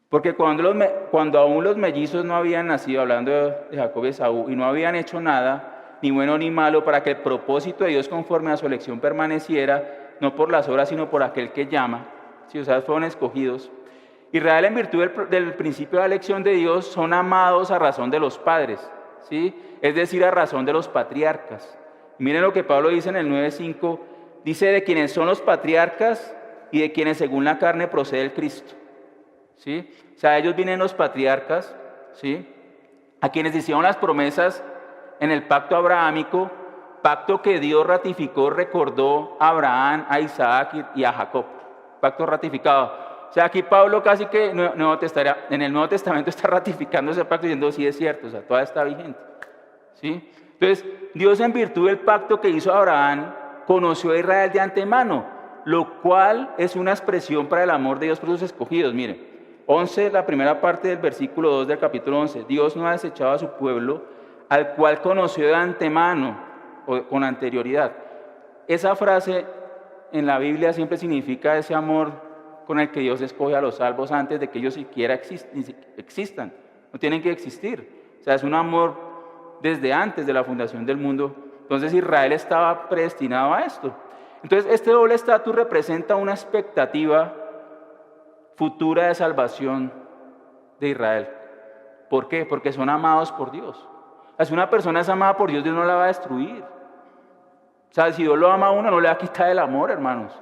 porque cuando aún los mellizos no habían nacido, hablando de Jacob y Esaú, y no habían hecho nada, ni bueno ni malo, para que el propósito de Dios conforme a su elección permaneciera, no por las obras, sino por aquel que llama. ¿Sí? O sea, fueron escogidos. Israel en virtud del principio de la elección de Dios son amados a razón de los padres, ¿sí? Es decir, a razón de los patriarcas. Y miren lo que Pablo dice en el 9:5, dice de quienes son los patriarcas y de quienes según la carne procede el Cristo, ¿sí? O sea, ellos vienen los patriarcas, ¿sí? A quienes hicieron las promesas en el pacto abrahámico pacto que Dios ratificó, recordó a Abraham, a Isaac y a Jacob. Pacto ratificado. O sea, aquí Pablo casi que en el Nuevo Testamento está ratificando ese pacto diciendo, sí es cierto, o sea, todavía está vigente. ¿Sí? Entonces, Dios en virtud del pacto que hizo Abraham, conoció a Israel de antemano, lo cual es una expresión para el amor de Dios por sus escogidos. Miren, 11, la primera parte del versículo 2 del capítulo 11. Dios no ha desechado a su pueblo, al cual conoció de antemano, o con anterioridad. Esa frase en la Biblia siempre significa ese amor con el que Dios escoge a los salvos antes de que ellos siquiera existan. No tienen que existir. O sea, es un amor desde antes de la fundación del mundo. Entonces Israel estaba predestinado a esto. Entonces este doble estatus representa una expectativa futura de salvación de Israel. ¿Por qué? Porque son amados por Dios. Si una persona es amada por Dios, Dios no la va a destruir. O sea, si Dios lo ama a uno, no le va a quitar el amor, hermanos.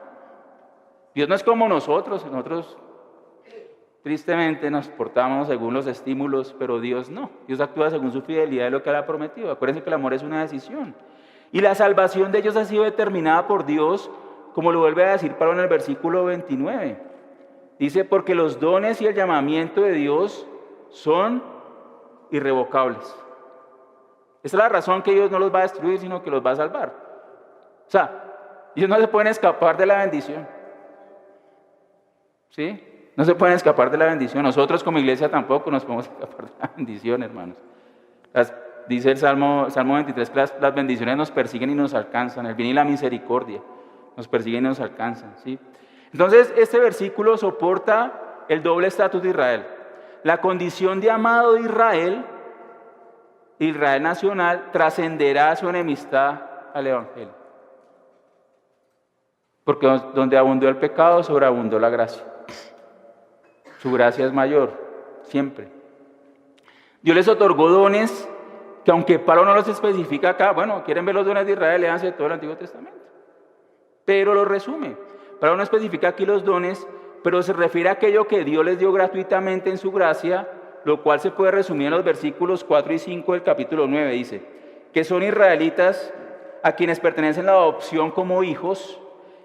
Dios no es como nosotros tristemente nos portamos según los estímulos, pero Dios no. Dios actúa según su fidelidad y lo que Él ha prometido. Acuérdense que el amor es una decisión. Y la salvación de ellos ha sido determinada por Dios, como lo vuelve a decir Pablo en el versículo 29. Dice, porque los dones y el llamamiento de Dios son irrevocables. Esa es la razón que Dios no los va a destruir, sino que los va a salvar. O sea, ellos no se pueden escapar de la bendición. ¿Sí? No se pueden escapar de la bendición. Nosotros como iglesia tampoco nos podemos escapar de la bendición, hermanos. Dice el Salmo 23 que las bendiciones nos persiguen y nos alcanzan. El bien y la misericordia nos persiguen y nos alcanzan. ¿Sí? Entonces, este versículo soporta el doble estatus de Israel. La condición de amado de Israel nacional, trascenderá su enemistad al Evangelio. Porque donde abundó el pecado, sobreabundó la gracia. Su gracia es mayor, siempre. Dios les otorgó dones que, aunque Pablo no los especifica acá, bueno, quieren ver los dones de Israel, léanse todo el Antiguo Testamento. Pero lo resume. Pablo no especifica aquí los dones, pero se refiere a aquello que Dios les dio gratuitamente en su gracia, lo cual se puede resumir en los versículos 4 y 5 del capítulo 9. Dice, que son israelitas a quienes pertenecen la adopción como hijos,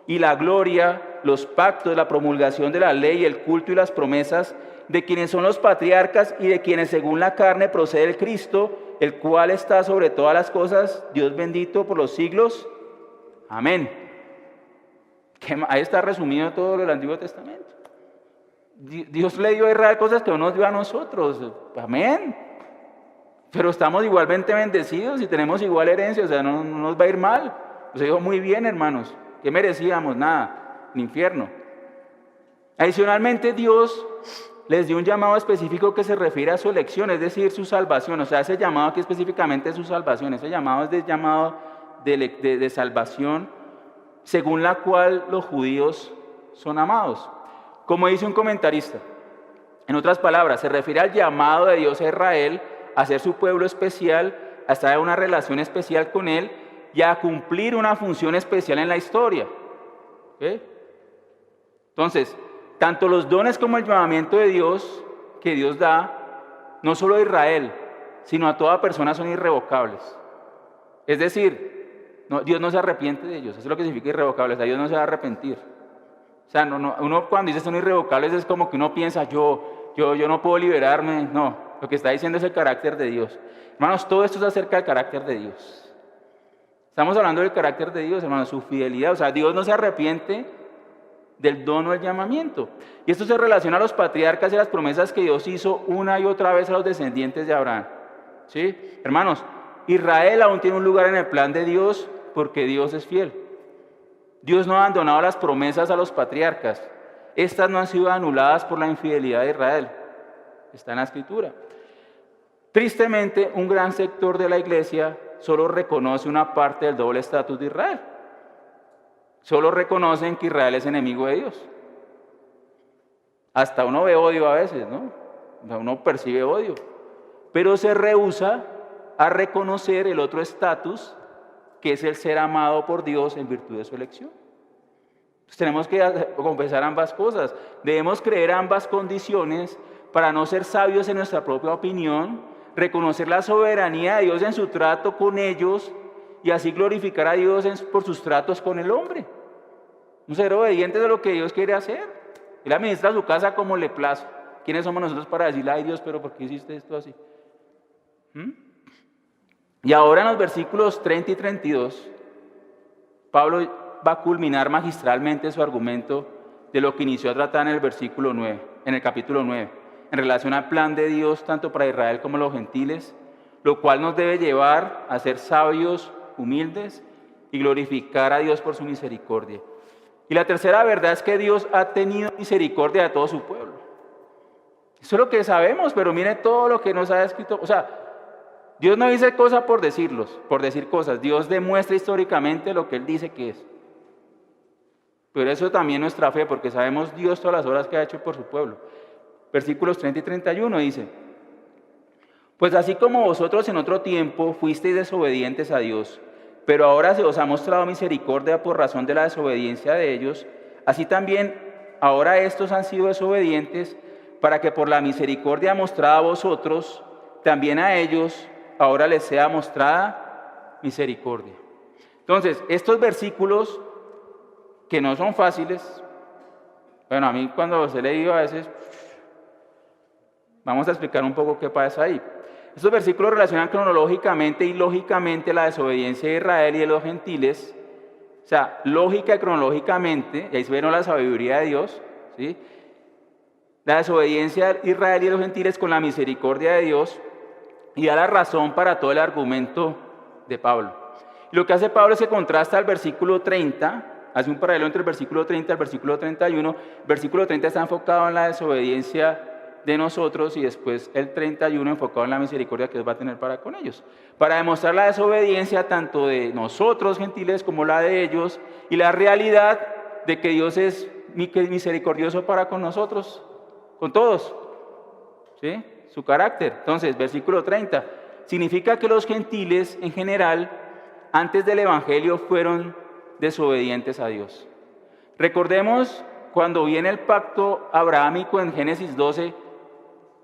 y la gloria, los pactos, la promulgación de la ley, el culto y las promesas de quienes son los patriarcas y de quienes según la carne procede el Cristo, el cual está sobre todas las cosas, Dios bendito por los siglos. Amén. Ahí está resumido todo lo del Antiguo Testamento. Dios le dio a Israel cosas que no nos dio a nosotros. Amén. Pero estamos igualmente bendecidos y tenemos igual herencia, o sea, no nos va a ir mal. Nos dijo muy bien, hermanos. ¿Qué merecíamos? Nada, el infierno. Adicionalmente, Dios les dio un llamado específico que se refiere a su elección, es decir, su salvación. O sea, ese llamado aquí específicamente es su salvación. Ese llamado es llamado de salvación, según la cual los judíos son amados. Como dice un comentarista, en otras palabras, se refiere al llamado de Dios a Israel a ser su pueblo especial, a estar en una relación especial con Él, y a cumplir una función especial en la historia. ¿Okay? Entonces, tanto los dones como el llamamiento de Dios que Dios da, no solo a Israel, sino a toda persona son irrevocables. Es decir, Dios no se arrepiente de ellos. Eso es lo que significa irrevocables. O sea, Dios no se va a arrepentir. O sea, uno cuando dice son irrevocables es como que uno piensa, yo no puedo liberarme. No, lo que está diciendo es el carácter de Dios. Hermanos, todo esto es acerca del carácter de Dios. Estamos hablando del carácter de Dios, hermanos, su fidelidad. O sea, Dios no se arrepiente del don o el llamamiento. Y esto se relaciona a los patriarcas y a las promesas que Dios hizo una y otra vez a los descendientes de Abraham. ¿Sí? Hermanos, Israel aún tiene un lugar en el plan de Dios porque Dios es fiel. Dios no ha abandonado las promesas a los patriarcas. Estas no han sido anuladas por la infidelidad de Israel. Está en la Escritura. Tristemente, un gran sector de la iglesia solo reconoce una parte del doble estatus de Israel. Solo reconocen que Israel es enemigo de Dios. Hasta uno ve odio a veces, ¿no? Uno percibe odio. Pero se rehúsa a reconocer el otro estatus, que es el ser amado por Dios en virtud de su elección. Entonces tenemos que confesar ambas cosas. Debemos creer ambas condiciones para no ser sabios en nuestra propia opinión, reconocer la soberanía de Dios en su trato con ellos y así glorificar a Dios por sus tratos con el hombre. Un ser obediente de lo que Dios quiere hacer. Él administra su casa como le place. ¿Quiénes somos nosotros para decirle, ay Dios, pero por qué hiciste esto así? Y ahora en los versículos 30 y 32, Pablo va a culminar magistralmente su argumento de lo que inició a tratar en el versículo 9, en el capítulo 9, en relación al plan de Dios tanto para Israel como los gentiles, lo cual nos debe llevar a ser sabios, humildes y glorificar a Dios por su misericordia. Y la tercera verdad es que Dios ha tenido misericordia de todo su pueblo. Eso es lo que sabemos, pero mire todo lo que nos ha escrito. O sea, Dios no dice cosas por decir cosas. Dios demuestra históricamente lo que Él dice que es. Pero eso también es nuestra fe, porque sabemos Dios todas las obras que ha hecho por su pueblo. Versículos 30 y 31 dice: pues así como vosotros en otro tiempo fuisteis desobedientes a Dios, pero ahora se os ha mostrado misericordia por razón de la desobediencia de ellos, así también ahora estos han sido desobedientes, para que por la misericordia mostrada a vosotros, también a ellos ahora les sea mostrada misericordia. Entonces, estos versículos que no son fáciles, bueno, a mí cuando los he leído a veces, vamos a explicar un poco qué pasa ahí. Estos versículos relacionan cronológicamente y lógicamente la desobediencia de Israel y de los gentiles, o sea, lógica y cronológicamente, y ahí se ve la sabiduría de Dios, ¿sí? La desobediencia de Israel y de los gentiles con la misericordia de Dios, y da la razón para todo el argumento de Pablo. Y lo que hace Pablo es que contrasta el versículo 30, hace un paralelo entre el versículo 30 y el versículo 31. El versículo 30 está enfocado en la desobediencia de nosotros y después el 31 enfocado en la misericordia que Dios va a tener para con ellos. Para demostrar la desobediencia tanto de nosotros gentiles como la de ellos y la realidad de que Dios es misericordioso para con nosotros, con todos, ¿sí? Su carácter. Entonces, versículo 30, significa que los gentiles en general, antes del Evangelio, fueron desobedientes a Dios. Recordemos cuando viene el pacto abrahámico en Génesis 12,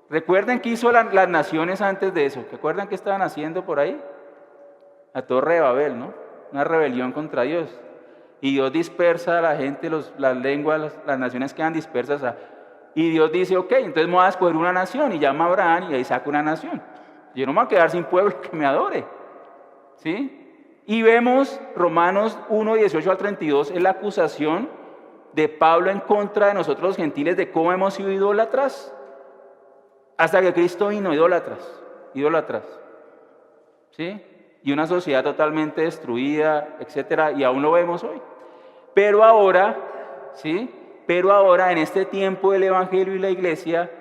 recuerden qué hizo las naciones antes de eso. ¿Recuerdan qué estaban haciendo por ahí? La Torre de Babel, ¿no? Una rebelión contra Dios. Y Dios dispersa a la gente, las lenguas, las naciones quedan dispersas. Y Dios dice, ok, entonces me voy a escoger una nación. Y llama a Abraham y ahí saca una nación. Yo no me voy a quedar sin pueblo que me adore. ¿Sí? Y vemos Romanos 1, 18 al 32, es la acusación de Pablo en contra de nosotros los gentiles de cómo hemos sido idólatras. Hasta que Cristo vino, idólatras. ¿Sí? Y una sociedad totalmente destruida, etcétera, y aún lo vemos hoy. Pero ahora, ¿sí? Pero ahora, en este tiempo del Evangelio y la Iglesia,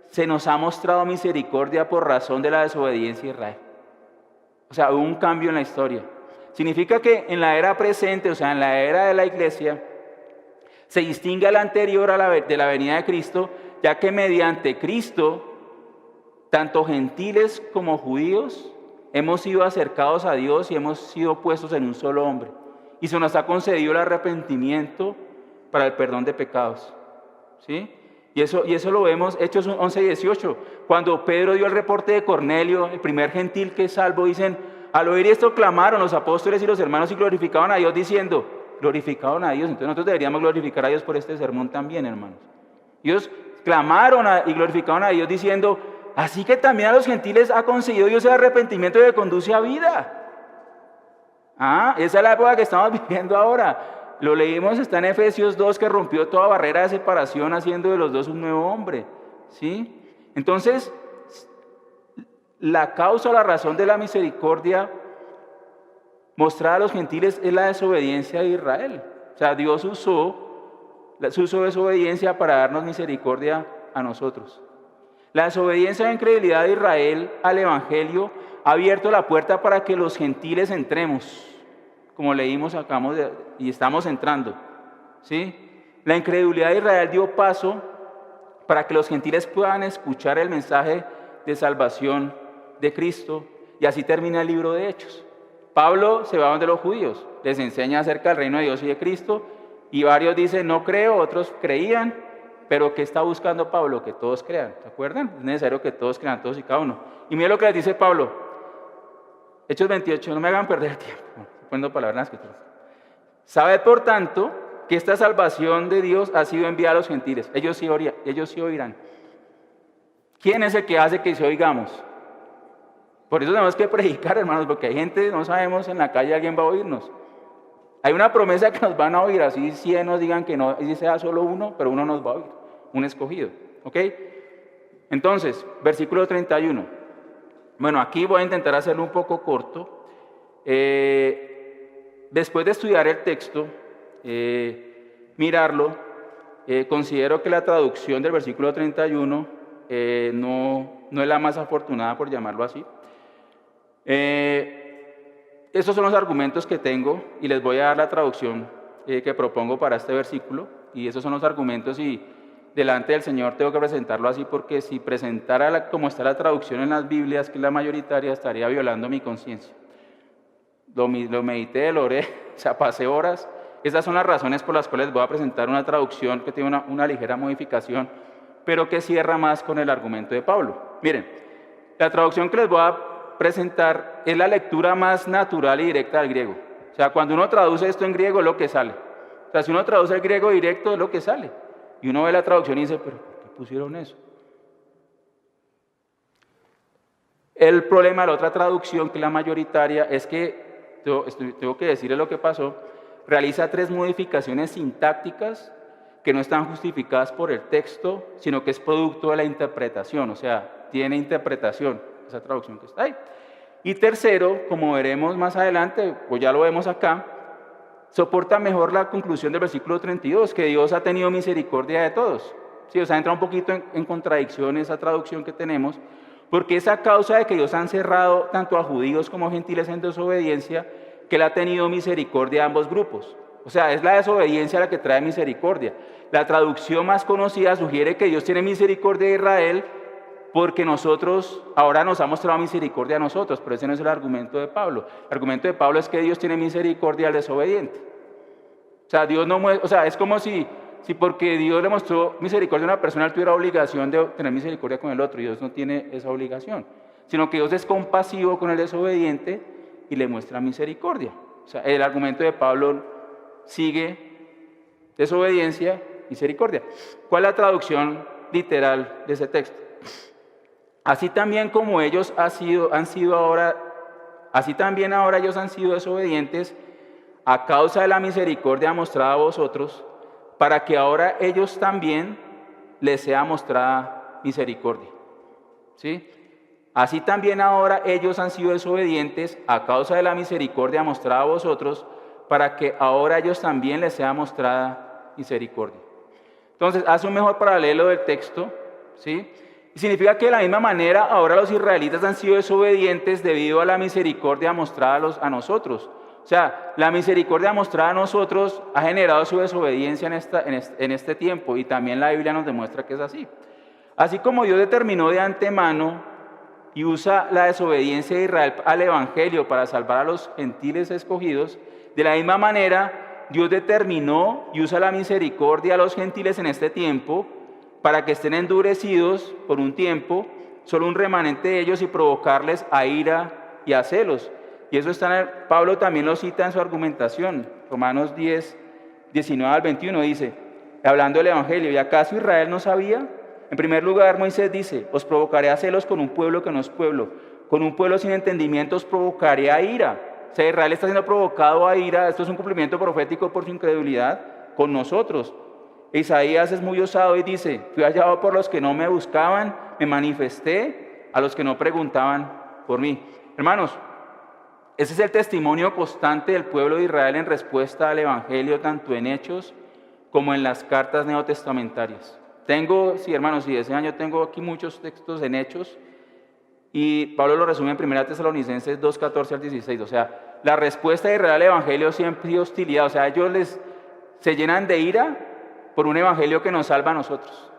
se nos ha mostrado misericordia por razón de la desobediencia de Israel. O sea, hubo un cambio en la historia. Significa que en la era presente, o sea, en la era de la Iglesia, se distingue a la anterior de la venida de Cristo, ya que mediante Cristo, tanto gentiles como judíos, hemos sido acercados a Dios y hemos sido puestos en un solo hombre. Y se nos ha concedido el arrepentimiento para el perdón de pecados. ¿Sí? Y eso lo vemos, Hechos 11 y 18. Cuando Pedro dio el reporte de Cornelio, el primer gentil que es salvo, dicen, al oír esto clamaron los apóstoles y los hermanos y glorificaban a Dios diciendo, glorificaban a Dios. Entonces nosotros deberíamos glorificar a Dios por este sermón también, hermanos. Ellos clamaron y glorificaban a Dios diciendo, así que también a los gentiles ha concedido Dios el arrepentimiento que conduce a vida. Esa es la época que estamos viviendo ahora. Lo leímos, está en Efesios 2, que rompió toda barrera de separación, haciendo de los dos un nuevo hombre. ¿Sí? Entonces, la causa, la razón de la misericordia mostrada a los gentiles es la desobediencia de Israel. O sea, Dios usó su desobediencia para darnos misericordia a nosotros. La desobediencia e incredulidad de Israel al Evangelio ha abierto la puerta para que los gentiles entremos. Como leímos, y estamos entrando, ¿sí? La incredulidad de Israel dio paso para que los gentiles puedan escuchar el mensaje de salvación de Cristo, y así termina el libro de Hechos. Pablo se va donde los judíos, les enseña acerca del reino de Dios y de Cristo, y varios dicen, no creo, otros creían, pero ¿qué está buscando Pablo? Que todos crean, ¿se acuerdan? Es necesario que todos crean, todos y cada uno. Y mira lo que les dice Pablo. Hechos 28, no me hagan perder tiempo, poniendo palabras en la escritura. Sabed, por tanto, que esta salvación de Dios ha sido enviada a los gentiles. Ellos sí oirán. ¿Quién es el que hace que se oigamos? Por eso tenemos que predicar, hermanos, porque hay gente, no sabemos, en la calle alguien va a oírnos. Hay una promesa que nos van a oír, así 100 nos digan que no, y sea solo uno, pero uno nos va a oír, un escogido. ¿Ok? Entonces, versículo 31. Bueno, aquí voy a intentar hacerlo un poco corto. Después de estudiar el texto, mirarlo, considero que la traducción del versículo 31 no es la más afortunada, por llamarlo así. Estos son los argumentos que tengo y les voy a dar la traducción que propongo para este versículo, y esos son los argumentos, y delante del Señor tengo que presentarlo así, porque si presentara como está la traducción en las Biblias, que es la mayoritaria, estaría violando mi conciencia. Lo medité, lo oré, o sea, pasé horas. Esas son las razones por las cuales voy a presentar una traducción que tiene una ligera modificación, pero que cierra más con el argumento de Pablo. Miren, la traducción que les voy a presentar es la lectura más natural y directa del griego. O sea, cuando uno traduce esto en griego es lo que sale. O sea, si uno traduce el griego directo es lo que sale. Y uno ve la traducción y dice, ¿pero por qué pusieron eso? El problema de la otra traducción, que es la mayoritaria, es que, tengo que decirles lo que pasó, realiza 3 modificaciones sintácticas que no están justificadas por el texto, sino que es producto de la interpretación, o sea, tiene interpretación esa traducción que está ahí. Y tercero, como veremos más adelante, o ya lo vemos acá, soporta mejor la conclusión del versículo 32, que Dios ha tenido misericordia de todos. Sí, o sea, entra un poquito en contradicción esa traducción que tenemos, porque es a causa de que Dios ha encerrado tanto a judíos como a gentiles en desobediencia, que Él ha tenido misericordia a ambos grupos. O sea, es la desobediencia la que trae misericordia. La traducción más conocida sugiere que Dios tiene misericordia de Israel porque nosotros, ahora nos ha mostrado misericordia a nosotros, pero ese no es el argumento de Pablo. El argumento de Pablo es que Dios tiene misericordia al desobediente. O sea, Dios no muestra, o sea, es como si porque Dios le mostró misericordia a una persona, él tuviera obligación de tener misericordia con el otro, y Dios no tiene esa obligación, sino que Dios es compasivo con el desobediente y le muestra misericordia. O sea, el argumento de Pablo sigue desobediencia, misericordia. ¿Cuál es la traducción literal de ese texto? Así también como ellos así también ahora ellos han sido desobedientes a causa de la misericordia mostrada a vosotros, para que ahora ellos también les sea mostrada misericordia. ¿Sí? Así también ahora ellos han sido desobedientes a causa de la misericordia mostrada a vosotros, para que ahora ellos también les sea mostrada misericordia. Entonces, hace un mejor paralelo del texto, ¿sí? Y significa que de la misma manera ahora los israelitas han sido desobedientes debido a la misericordia mostrada a nosotros. O sea, la misericordia mostrada a nosotros ha generado su desobediencia en este tiempo, y también la Biblia nos demuestra que es así. Así como Dios determinó de antemano y usa la desobediencia de Israel al Evangelio para salvar a los gentiles escogidos, de la misma manera Dios determinó y usa la misericordia a los gentiles en este tiempo para que estén endurecidos por un tiempo, solo un remanente de ellos, y provocarles a ira y a celos. Y eso Pablo también lo cita en su argumentación. Romanos 10, 19 al 21 dice, hablando del Evangelio, ¿y acaso Israel no sabía? En primer lugar, Moisés dice, os provocaré a celos con un pueblo que no es pueblo, con un pueblo sin entendimiento os provocaré a ira. O sea, Israel está siendo provocado a ira. Esto es un cumplimiento profético por su incredulidad con nosotros. Isaías es muy osado y dice, fui hallado por los que no me buscaban, me manifesté a los que no preguntaban por mí. Hermanos, ese es el testimonio constante del pueblo de Israel en respuesta al Evangelio, tanto en Hechos como en las cartas neotestamentarias. Hermanos, si desean, yo tengo aquí muchos textos en Hechos, y Pablo lo resume en 1 Tesalonicenses 2, 14 al 16. O sea, la respuesta de Israel al Evangelio siempre es hostilidad. O sea, ellos se llenan de ira por un Evangelio que nos salva a nosotros.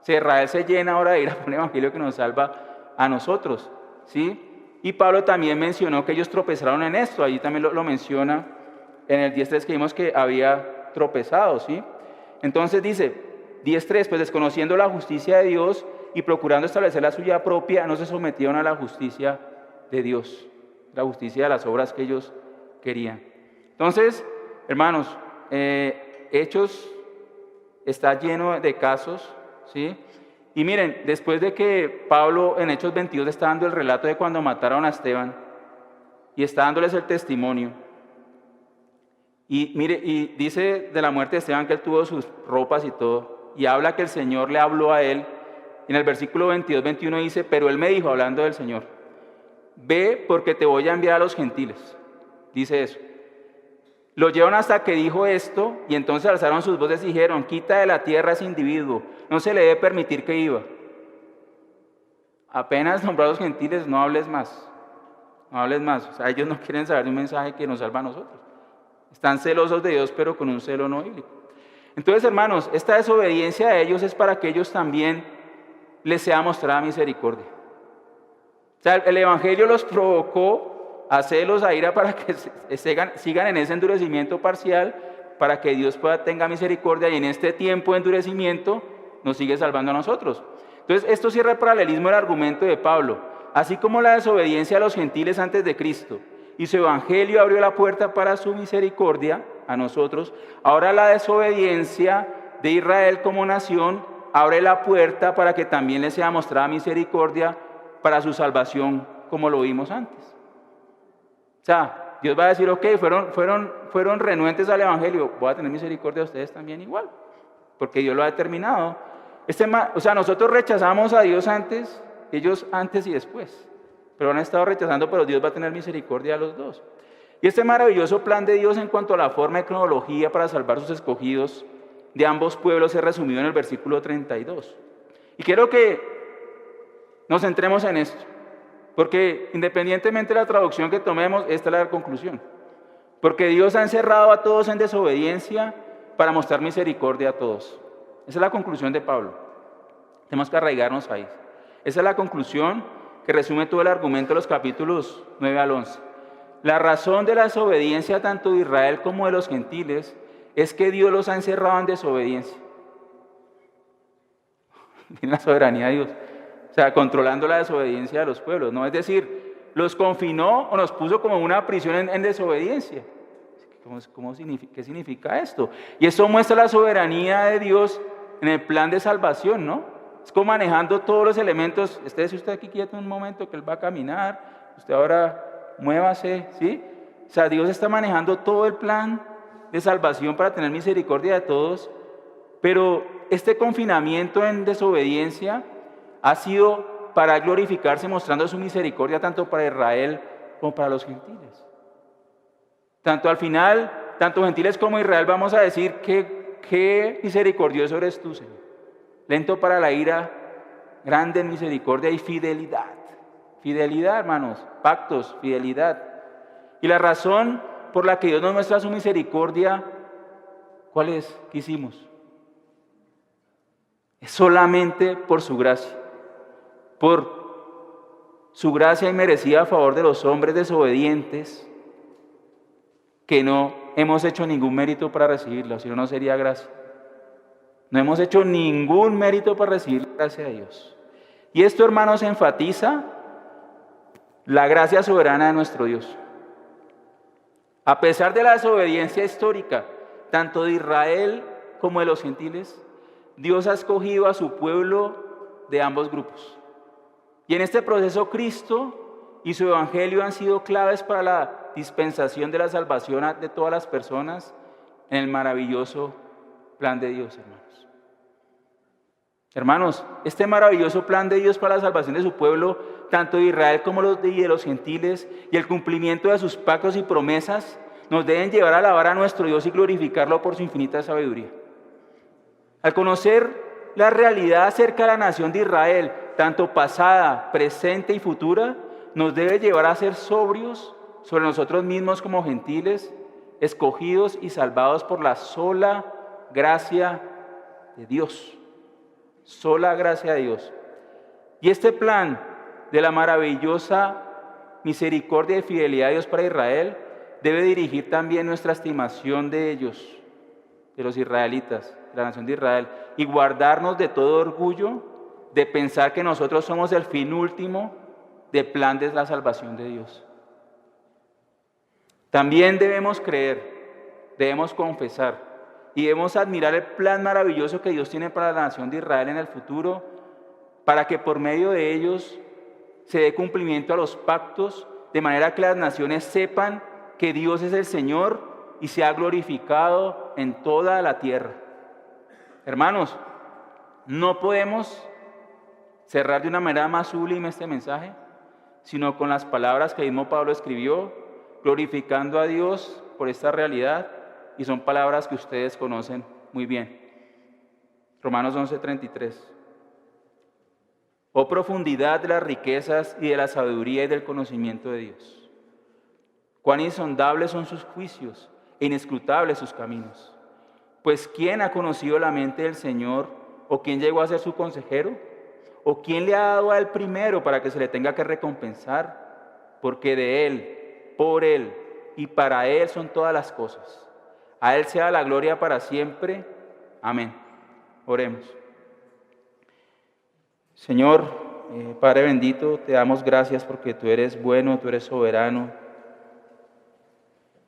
O sea, Israel se llena ahora de ira por un Evangelio que nos salva a nosotros, ¿sí? Y Pablo también mencionó que ellos tropezaron en esto. Allí también lo menciona en el 10.3, que vimos que había tropezado, ¿sí? Entonces dice, 10.3, pues desconociendo la justicia de Dios y procurando establecer la suya propia, no se sometieron a la justicia de Dios. la justicia de las obras que ellos querían. Entonces, hermanos, Hechos está lleno de casos, ¿sí? Y miren, después de que Pablo en Hechos 22 está dando el relato de cuando mataron a Esteban y está dándoles el testimonio, y mire, y dice de la muerte de Esteban que él tuvo sus ropas y todo, y habla que el Señor le habló a él. En el versículo 22-21 dice, pero él me dijo, hablando del Señor, ve porque te voy a enviar a los gentiles. Dice eso. Lo llevaron hasta que dijo esto, y entonces alzaron sus voces y dijeron, quita de la tierra a ese individuo, no se le debe permitir que viva. Apenas nombró a los gentiles, no hables más. No hables más. O sea, ellos no quieren saber de un mensaje que nos salva a nosotros. Están celosos de Dios, pero con un celo no bíblico. Entonces, hermanos, esta desobediencia de ellos es para que ellos también les sea mostrada misericordia. O sea, el Evangelio los provocó a celos, a ira, para que sigan en ese endurecimiento parcial, para que Dios tenga misericordia, y en este tiempo de endurecimiento nos sigue salvando a nosotros. Entonces, esto cierra el paralelismo del argumento de Pablo. Así como la desobediencia a los gentiles antes de Cristo y su Evangelio abrió la puerta para su misericordia a nosotros, ahora la desobediencia de Israel como nación abre la puerta para que también le sea mostrada misericordia para su salvación, como lo vimos antes. O sea, Dios va a decir, ok, fueron renuentes al Evangelio, voy a tener misericordia de ustedes también igual, porque Dios lo ha determinado. O sea, nosotros rechazamos a Dios antes, ellos antes y después, pero han estado rechazando, pero Dios va a tener misericordia a los dos. Y este maravilloso plan de Dios en cuanto a la forma y cronología para salvar sus escogidos de ambos pueblos es resumido en el versículo 32. Y quiero que nos centremos en esto, porque independientemente de la traducción que tomemos, esta es la conclusión. Porque Dios ha encerrado a todos en desobediencia para mostrar misericordia a todos. Esa es la conclusión de Pablo. Tenemos que arraigarnos ahí. Esa es la conclusión que resume todo el argumento de los capítulos 9 al 11. La razón de la desobediencia tanto de Israel como de los gentiles es que Dios los ha encerrado en desobediencia. En la soberanía de Dios. O sea, controlando la desobediencia de los pueblos, ¿no? Es decir, los confinó o nos puso como una prisión en desobediencia. ¿Qué significa esto? Y eso muestra la soberanía de Dios en el plan de salvación, ¿no? Es como manejando todos los elementos. Estése usted aquí quieto un momento que Él va a caminar, usted ahora muévase, ¿sí? O sea, Dios está manejando todo el plan de salvación para tener misericordia de todos, pero este confinamiento en desobediencia ha sido para glorificarse, mostrando su misericordia tanto para Israel como para los gentiles. Tanto al final, tanto gentiles como Israel vamos a decir que qué misericordioso eres tú, Señor. Lento para la ira, grande en misericordia y fidelidad. Fidelidad, hermanos, pactos, fidelidad. Y la razón por la que Dios nos muestra su misericordia, ¿cuál es? ¿Qué hicimos? Es solamente por su gracia. Por su gracia inmerecida a favor de los hombres desobedientes, que no hemos hecho ningún mérito para recibirla, si no, no sería gracia. No hemos hecho ningún mérito para recibir la gracia de Dios. Y esto, hermanos, enfatiza la gracia soberana de nuestro Dios. A pesar de la desobediencia histórica, tanto de Israel como de los gentiles, Dios ha escogido a su pueblo de ambos grupos. Y en este proceso Cristo y su Evangelio han sido claves para la dispensación de la salvación de todas las personas en el maravilloso plan de Dios, hermanos. Hermanos, este maravilloso plan de Dios para la salvación de su pueblo, tanto de Israel como de los gentiles, y el cumplimiento de sus pactos y promesas, nos deben llevar a alabar a nuestro Dios y glorificarlo por su infinita sabiduría. Al conocer la realidad acerca de la nación de Israel, tanto pasada, presente y futura, nos debe llevar a ser sobrios sobre nosotros mismos como gentiles, escogidos y salvados por la sola gracia de Dios. Sola gracia de Dios. Y este plan de la maravillosa misericordia y fidelidad de Dios para Israel debe dirigir también nuestra estimación de ellos, de los israelitas, de la nación de Israel, y guardarnos de todo orgullo de pensar que nosotros somos el fin último del plan de la salvación de Dios. También debemos creer, debemos confesar y debemos admirar el plan maravilloso que Dios tiene para la nación de Israel en el futuro, para que por medio de ellos se dé cumplimiento a los pactos, de manera que las naciones sepan que Dios es el Señor y sea glorificado en toda la tierra. Hermanos, no podemos cerrar de una manera más sublime este mensaje, sino con las palabras que el mismo Pablo escribió, glorificando a Dios por esta realidad, y son palabras que ustedes conocen muy bien. Romanos 11:33. Oh profundidad de las riquezas y de la sabiduría y del conocimiento de Dios. Cuán insondables son sus juicios e inescrutables sus caminos. Pues ¿quién ha conocido la mente del Señor? ¿O quién llegó a ser su consejero? ¿O quién le ha dado a él primero para que se le tenga que recompensar? Porque de Él, por Él y para Él son todas las cosas. A Él sea la gloria para siempre. Amén. Oremos. Señor, Padre bendito, te damos gracias porque tú eres bueno, tú eres soberano.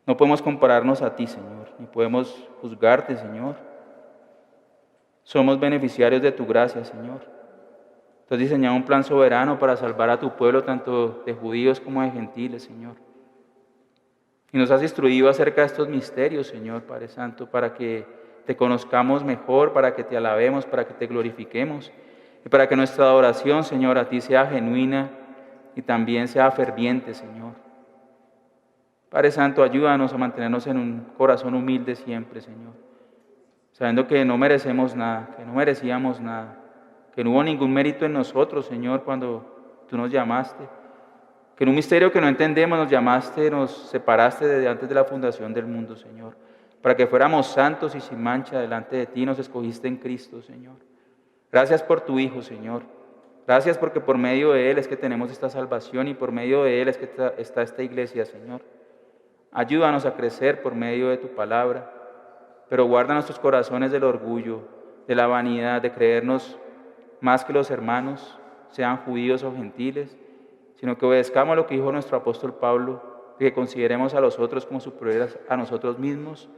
No podemos compararnos a ti, Señor, ni podemos juzgarte, Señor. Somos beneficiarios de tu gracia, Señor. Tú has diseñado un plan soberano para salvar a tu pueblo, tanto de judíos como de gentiles, Señor. Y nos has instruido acerca de estos misterios, Señor, Padre Santo, para que te conozcamos mejor, para que te alabemos, para que te glorifiquemos, y para que nuestra adoración, Señor, a ti sea genuina y también sea ferviente, Señor. Padre Santo, ayúdanos a mantenernos en un corazón humilde siempre, Señor, sabiendo que no merecemos nada, que no merecíamos nada, que no hubo ningún mérito en nosotros, Señor, cuando tú nos llamaste, que en un misterio que no entendemos nos llamaste, nos separaste desde antes de la fundación del mundo, Señor, para que fuéramos santos y sin mancha delante de ti, nos escogiste en Cristo, Señor. Gracias por tu Hijo, Señor. Gracias porque por medio de Él es que tenemos esta salvación y por medio de Él es que está esta iglesia, Señor. Ayúdanos a crecer por medio de tu palabra, pero guarda nuestros corazones del orgullo, de la vanidad, de creernos más que los hermanos, sean judíos o gentiles, sino que obedezcamos lo que dijo nuestro apóstol Pablo, que consideremos a los otros como superiores a nosotros mismos.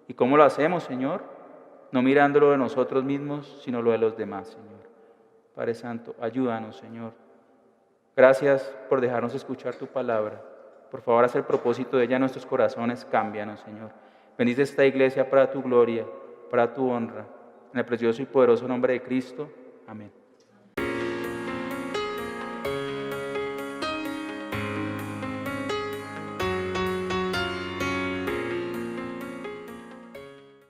¿Y cómo lo hacemos, Señor? No mirando lo de nosotros mismos, sino lo de los demás, Señor. Padre Santo, ayúdanos, Señor. Gracias por dejarnos escuchar tu palabra. Por favor, haz el propósito de ella en nuestros corazones, cámbianos, Señor. Bendice esta iglesia para tu gloria, para tu honra. En el precioso y poderoso nombre de Cristo. Amén.